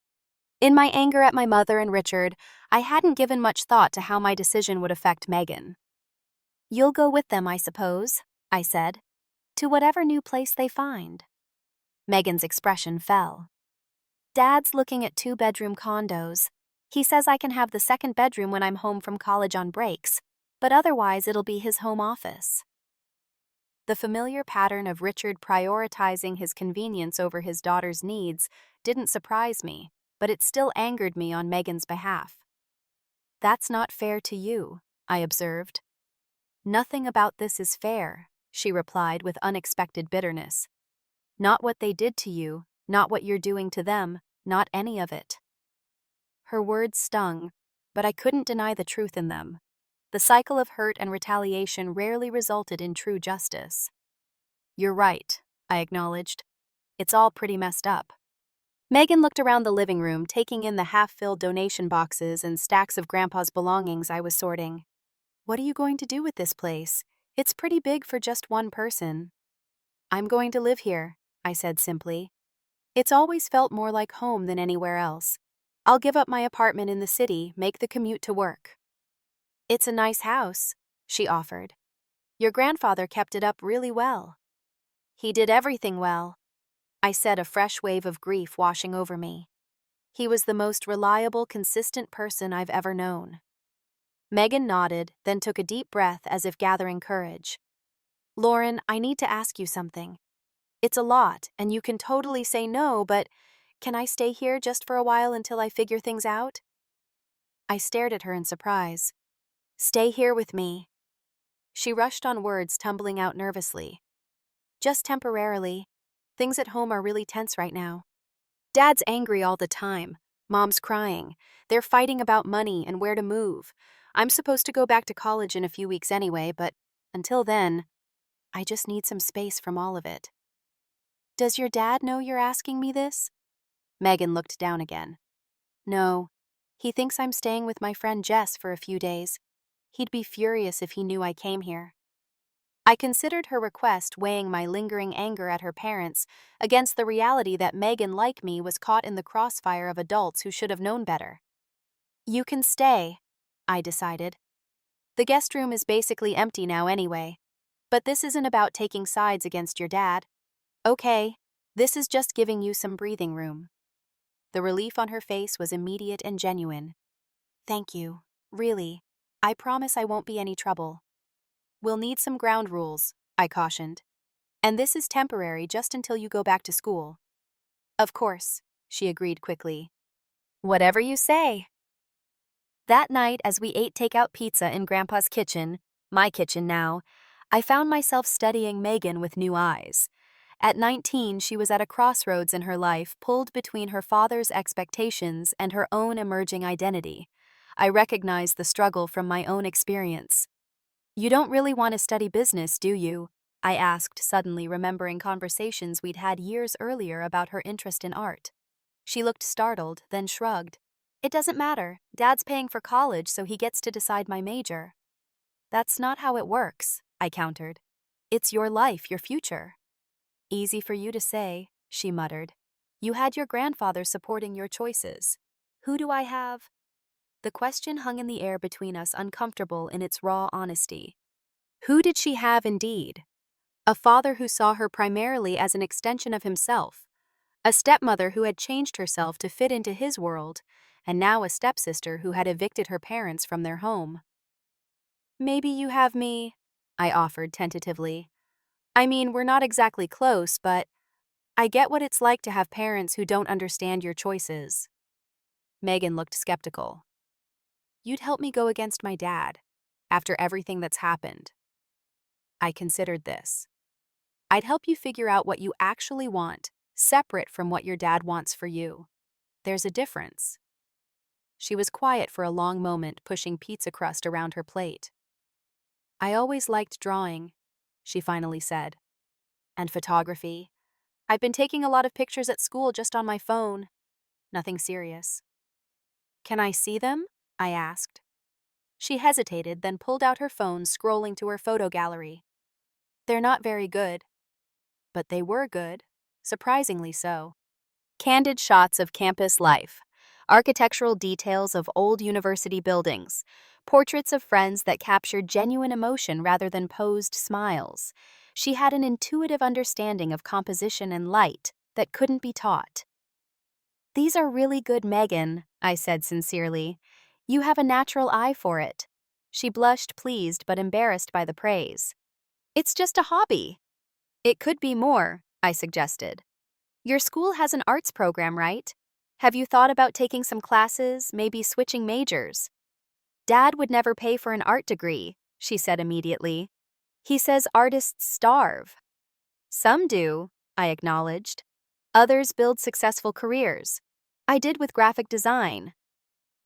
In my anger at my mother and Richard, I hadn't given much thought to how my decision would affect Megan. "You'll go with them, I suppose," I said, "to whatever new place they find." Megan's expression fell. "Dad's looking at 2-bedroom condos. He says I can have the second bedroom when I'm home from college on breaks, but otherwise it'll be his home office." The familiar pattern of Richard prioritizing his convenience over his daughter's needs didn't surprise me, but it still angered me on Megan's behalf. "That's not fair to you," I observed. "Nothing about this is fair," she replied with unexpected bitterness. "Not what they did to you, not what you're doing to them, not any of it." Her words stung, but I couldn't deny the truth in them. The cycle of hurt and retaliation rarely resulted in true justice. "You're right," I acknowledged. "It's all pretty messed up." Megan looked around the living room, taking in the half-filled donation boxes and stacks of Grandpa's belongings I was sorting. "What are you going to do with this place? It's pretty big for just one person." "I'm going to live here," I said simply. "It's always felt more like home than anywhere else. I'll give up my apartment in the city, make the commute to work." "It's a nice house," she offered. "Your grandfather kept it up really well." "He did everything well," I said, a fresh wave of grief washing over me. "He was the most reliable, consistent person I've ever known." Megan nodded, then took a deep breath as if gathering courage. "Lauren, I need to ask you something. It's a lot, and you can totally say no, but can I stay here just for a while until I figure things out?" I stared at her in surprise. "Stay here with me." She rushed on words, tumbling out nervously. "Just temporarily. Things at home are really tense right now. Dad's angry all the time. Mom's crying. They're fighting about money and where to move. I'm supposed to go back to college in a few weeks anyway, but until then, I just need some space from all of it." "Does your dad know you're asking me this?" Megan looked down again. "No. He thinks I'm staying with my friend Jess for a few days. He'd be furious if he knew I came here." I considered her request, weighing my lingering anger at her parents against the reality that Megan, like me, was caught in the crossfire of adults who should have known better. "You can stay," I decided. "The guest room is basically empty now anyway. But this isn't about taking sides against your dad. Okay, this is just giving you some breathing room." The relief on her face was immediate and genuine. "Thank you. Really. I promise I won't be any trouble." "We'll need some ground rules," I cautioned. "And this is temporary just until you go back to school." "Of course," she agreed quickly. "Whatever you say." That night, as we ate takeout pizza in Grandpa's kitchen, my kitchen now, I found myself studying Megan with new eyes. At 19, she was at a crossroads in her life, pulled between her father's expectations and her own emerging identity. I recognized the struggle from my own experience. "You don't really want to study business, do you?" I asked, suddenly remembering conversations we'd had years earlier about her interest in art. She looked startled, then shrugged. "It doesn't matter. Dad's paying for college, so he gets to decide my major." "That's not how it works," I countered. "It's your life, your future." "Easy for you to say," she muttered. "You had your grandfather supporting your choices. Who do I have?" The question hung in the air between us, uncomfortable in its raw honesty. Who did she have indeed? A father who saw her primarily as an extension of himself, a stepmother who had changed herself to fit into his world, and now a stepsister who had evicted her parents from their home. "Maybe you have me," I offered tentatively. "I mean, we're not exactly close, but I get what it's like to have parents who don't understand your choices." Megan looked skeptical. "You'd help me go against my dad, after everything that's happened." I considered this. "I'd help you figure out what you actually want, separate from what your dad wants for you. There's a difference." She was quiet for a long moment, pushing pizza crust around her plate. "I always liked drawing," she finally said. "And photography. I've been taking a lot of pictures at school just on my phone. Nothing serious." "Can I see them?" I asked. She hesitated, then pulled out her phone, scrolling to her photo gallery. "They're not very good." But they were good, surprisingly so. Candid shots of campus life, architectural details of old university buildings, portraits of friends that captured genuine emotion rather than posed smiles. She had an intuitive understanding of composition and light that couldn't be taught. "These are really good, Megan," I said sincerely. "You have a natural eye for it." She blushed, pleased but embarrassed by the praise. "It's just a hobby." "It could be more," I suggested. "Your school has an arts program, right? Have you thought about taking some classes, maybe switching majors?" "Dad would never pay for an art degree," she said immediately. "He says artists starve." "Some do," I acknowledged. "Others build successful careers. I did with graphic design."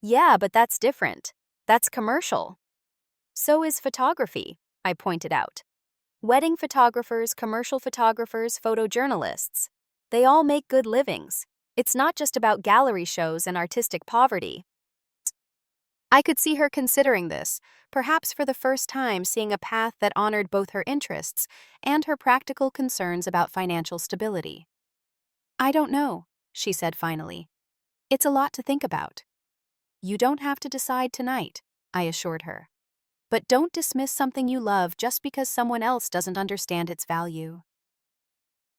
"Yeah, but that's different. That's commercial." "So is photography," I pointed out. "Wedding photographers, commercial photographers, photojournalists. They all make good livings. It's not just about gallery shows and artistic poverty." I could see her considering this, perhaps for the first time seeing a path that honored both her interests and her practical concerns about financial stability. "I don't know," she said finally. "It's a lot to think about." "You don't have to decide tonight," I assured her. "But don't dismiss something you love just because someone else doesn't understand its value."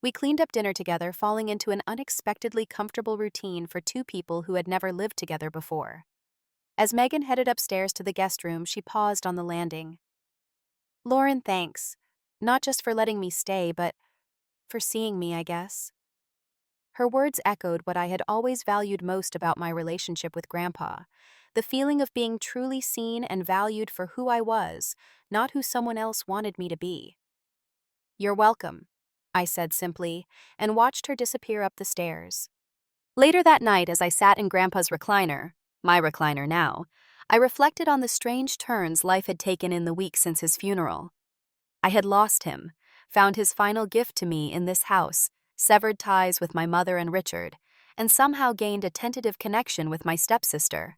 We cleaned up dinner together, falling into an unexpectedly comfortable routine for two people who had never lived together before. As Megan headed upstairs to the guest room, she paused on the landing. "Lauren, thanks. Not just for letting me stay, but for seeing me, I guess." Her words echoed what I had always valued most about my relationship with Grandpa, the feeling of being truly seen and valued for who I was, not who someone else wanted me to be. "You're welcome," I said simply, and watched her disappear up the stairs. Later that night, as I sat in Grandpa's recliner, my recliner now, I reflected on the strange turns life had taken in the week since his funeral. I had lost him, found his final gift to me in this house, severed ties with my mother and Richard, and somehow gained a tentative connection with my stepsister.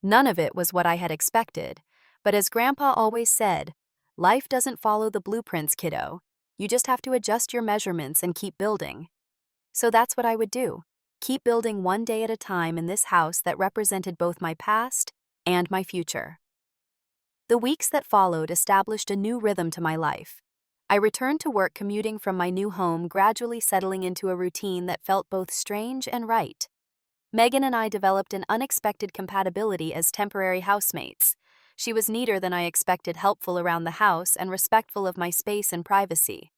None of it was what I had expected, but as Grandpa always said, life doesn't follow the blueprints, kiddo. You just have to adjust your measurements and keep building. So that's what I would do. Keep building one day at a time in this house that represented both my past and my future. The weeks that followed established a new rhythm to my life. I returned to work, commuting from my new home, gradually settling into a routine that felt both strange and right. Megan and I developed an unexpected compatibility as temporary housemates. She was neater than I expected, helpful around the house, and respectful of my space and privacy.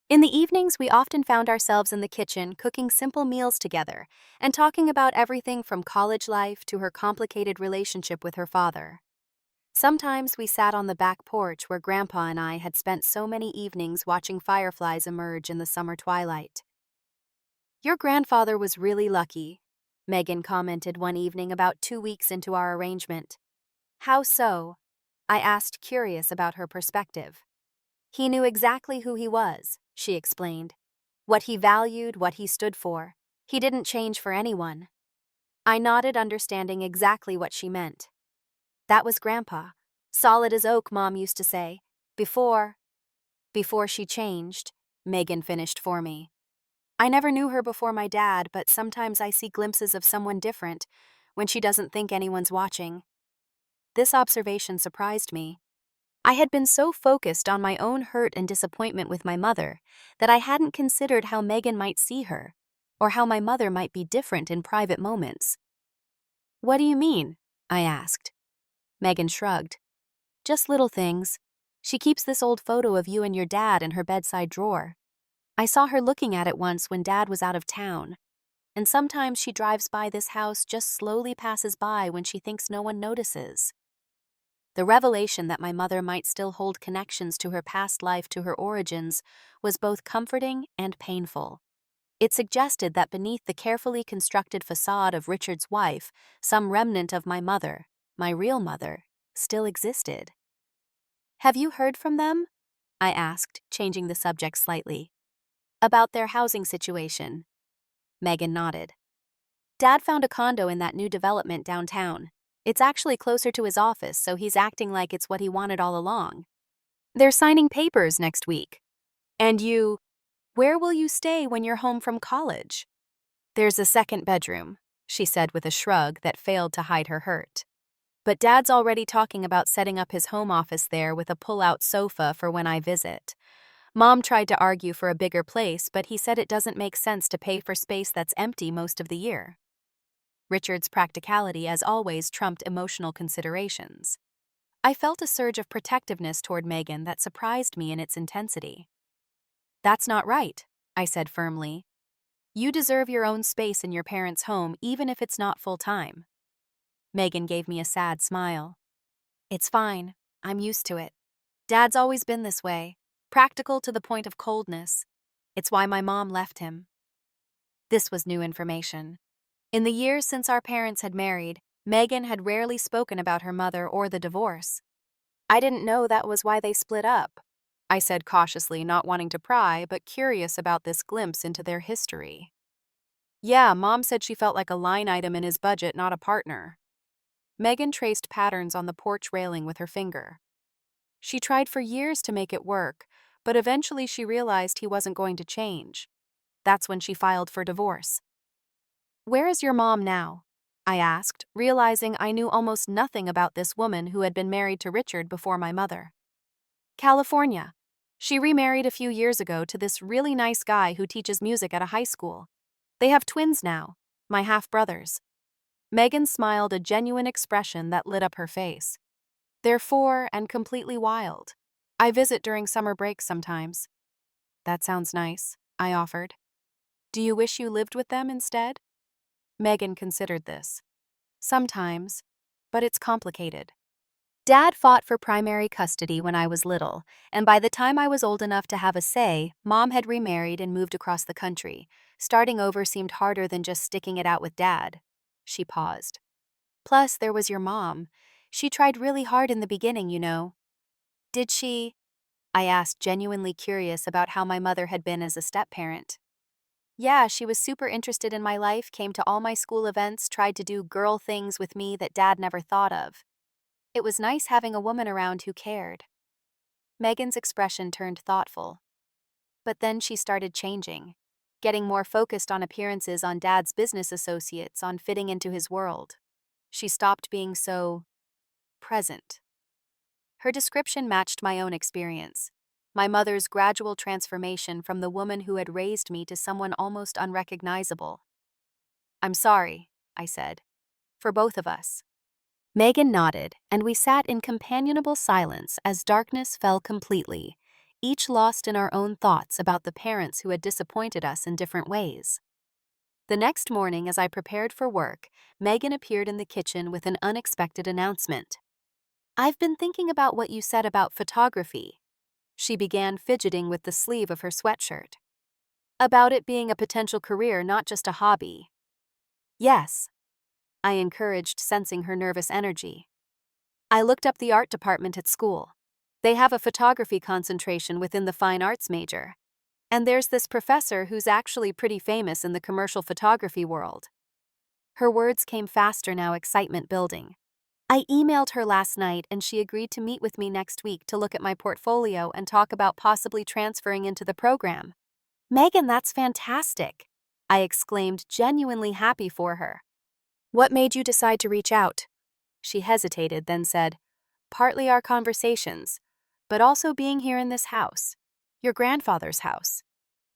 In the evenings, we often found ourselves in the kitchen, cooking simple meals together, and talking about everything from college life to her complicated relationship with her father. Sometimes we sat on the back porch where Grandpa and I had spent so many evenings watching fireflies emerge in the summer twilight. "Your grandfather was really lucky," Megan commented one evening about 2 weeks into our arrangement. "How so?" I asked, curious about her perspective. "He knew exactly who he was," she explained. "What he valued, what he stood for. He didn't change for anyone." I nodded, understanding exactly what she meant. "That was Grandpa. Solid as oak, Mom used to say. Before she changed," Megan finished for me. "I never knew her before my dad, but sometimes I see glimpses of someone different when she doesn't think anyone's watching." This observation surprised me. I had been so focused on my own hurt and disappointment with my mother that I hadn't considered how Megan might see her, or how my mother might be different in private moments. "What do you mean?" I asked. Megan shrugged. "Just little things. She keeps this old photo of you and your dad in her bedside drawer. I saw her looking at it once when Dad was out of town. And sometimes she drives by this house, just slowly passes by when she thinks no one notices." The revelation that my mother might still hold connections to her past life, to her origins, was both comforting and painful. It suggested that beneath the carefully constructed facade of Richard's wife, some remnant of my mother, my real mother, still existed. "Have you heard from them?" I asked, changing the subject slightly. "About their housing situation?" Megan nodded. "Dad found a condo in that new development downtown. It's actually closer to his office, so he's acting like it's what he wanted all along. They're signing papers next week." "And where will you stay when you're home from college?" There's a second bedroom, she said with a shrug that failed to hide her hurt. But Dad's already talking about setting up his home office there with a pull-out sofa for when I visit. Mom tried to argue for a bigger place, but he said it doesn't make sense to pay for space that's empty most of the year. Richard's practicality, as always, trumped emotional considerations. I felt a surge of protectiveness toward Megan that surprised me in its intensity. That's not right, I said firmly. You deserve your own space in your parents' home, even if it's not full-time. Megan gave me a sad smile. It's fine. I'm used to it. Dad's always been this way, practical to the point of coldness. It's why my mom left him. This was new information. In the years since our parents had married, Megan had rarely spoken about her mother or the divorce. I didn't know that was why they split up, I said cautiously, not wanting to pry, but curious about this glimpse into their history. Yeah, Mom said she felt like a line item in his budget, not a partner. Megan traced patterns on the porch railing with her finger. She tried for years to make it work, but eventually she realized he wasn't going to change. That's when she filed for divorce. Where is your mom now? I asked, realizing I knew almost nothing about this woman who had been married to Richard before my mother. California. She remarried a few years ago to this really nice guy who teaches music at a high school. They have twins now, my half-brothers. Megan smiled, a genuine expression that lit up her face. They're 4 and completely wild. I visit during summer breaks sometimes. That sounds nice, I offered. Do you wish you lived with them instead? Megan considered this. Sometimes, but it's complicated. Dad fought for primary custody when I was little, and by the time I was old enough to have a say, Mom had remarried and moved across the country. Starting over seemed harder than just sticking it out with Dad. She paused. Plus, there was your mom. She tried really hard in the beginning, you know. Did she? I asked, genuinely curious about how my mother had been as a step-parent. Yeah, she was super interested in my life, came to all my school events, tried to do girl things with me that Dad never thought of. It was nice having a woman around who cared. Megan's expression turned thoughtful. But then she started changing, getting more focused on appearances, on Dad's business associates, on fitting into his world. She stopped being so present. Her description matched my own experience. My mother's gradual transformation from the woman who had raised me to someone almost unrecognizable. I'm sorry, I said. For both of us. Megan nodded, and we sat in companionable silence as darkness fell completely, each lost in our own thoughts about the parents who had disappointed us in different ways. The next morning, as I prepared for work, Megan appeared in the kitchen with an unexpected announcement. I've been thinking about what you said about photography. She began, fidgeting with the sleeve of her sweatshirt. About it being a potential career, not just a hobby. Yes, I encouraged, sensing her nervous energy. I looked up the art department at school. They have a photography concentration within the fine arts major. And there's this professor who's actually pretty famous in the commercial photography world. Her words came faster now, excitement building. I emailed her last night and she agreed to meet with me next week to look at my portfolio and talk about possibly transferring into the program. Megan, that's fantastic, I exclaimed, genuinely happy for her. What made you decide to reach out? She hesitated, then said, partly our conversations, but also being here in this house, your grandfather's house.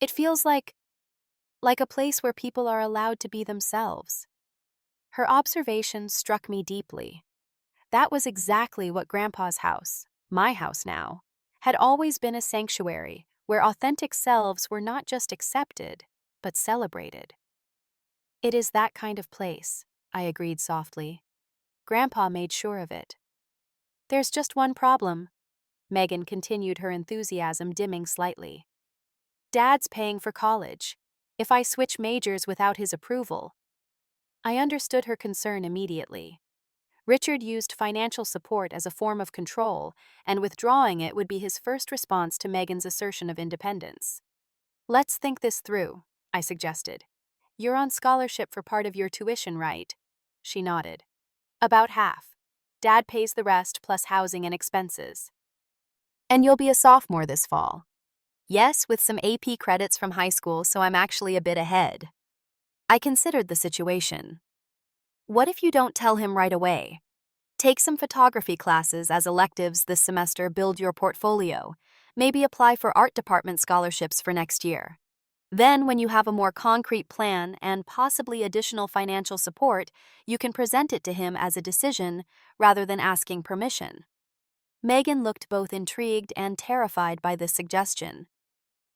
It feels like a place where people are allowed to be themselves. Her observation struck me deeply. That was exactly what Grandpa's house, my house now, had always been, a sanctuary where authentic selves were not just accepted, but celebrated. It is that kind of place, I agreed softly. Grandpa made sure of it. There's just one problem. Megan continued, her enthusiasm dimming slightly. Dad's paying for college. If I switch majors without his approval. I understood her concern immediately. Richard used financial support as a form of control, and withdrawing it would be his first response to Megan's assertion of independence. Let's think this through, I suggested. You're on scholarship for part of your tuition, right? She nodded. About half. Dad pays the rest plus housing and expenses. And you'll be a sophomore this fall. Yes, with some AP credits from high school, so I'm actually a bit ahead. I considered the situation. What if you don't tell him right away? Take some photography classes as electives this semester, build your portfolio. Maybe apply for art department scholarships for next year. Then, when you have a more concrete plan and possibly additional financial support, you can present it to him as a decision rather than asking permission. Megan looked both intrigued and terrified by this suggestion.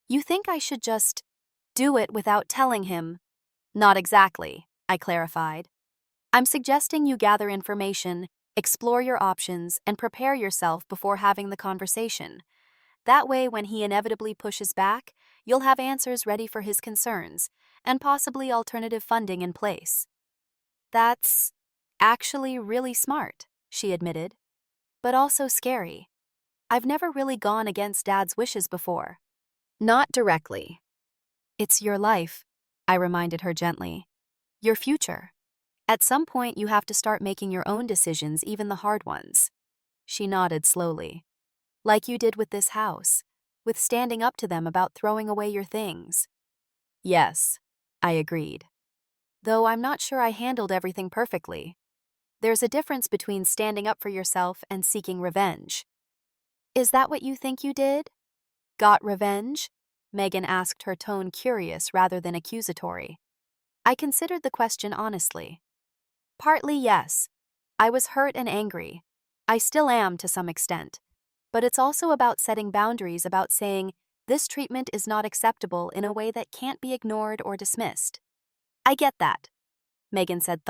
You think I should just do it without telling him? Not exactly, I clarified. I'm suggesting you gather information, explore your options, and prepare yourself before having the conversation. That way, when he inevitably pushes back, you'll have answers ready for his concerns, and possibly alternative funding in place. That's actually really smart, she admitted, but also scary. I've never really gone against Dad's wishes before. Not directly. It's your life, I reminded her gently. Your future. At some point, you have to start making your own decisions, even the hard ones. She nodded slowly. Like you did with this house, with standing up to them about throwing away your things. Yes, I agreed. Though I'm not sure I handled everything perfectly. There's a difference between standing up for yourself and seeking revenge. Is that what you think you did? Got revenge? Megan asked, her tone curious rather than accusatory. I considered the question honestly. Partly, yes. I was hurt and angry. I still am to some extent. But it's also about setting boundaries, about saying, this treatment is not acceptable in a way that can't be ignored or dismissed. I get that, Megan said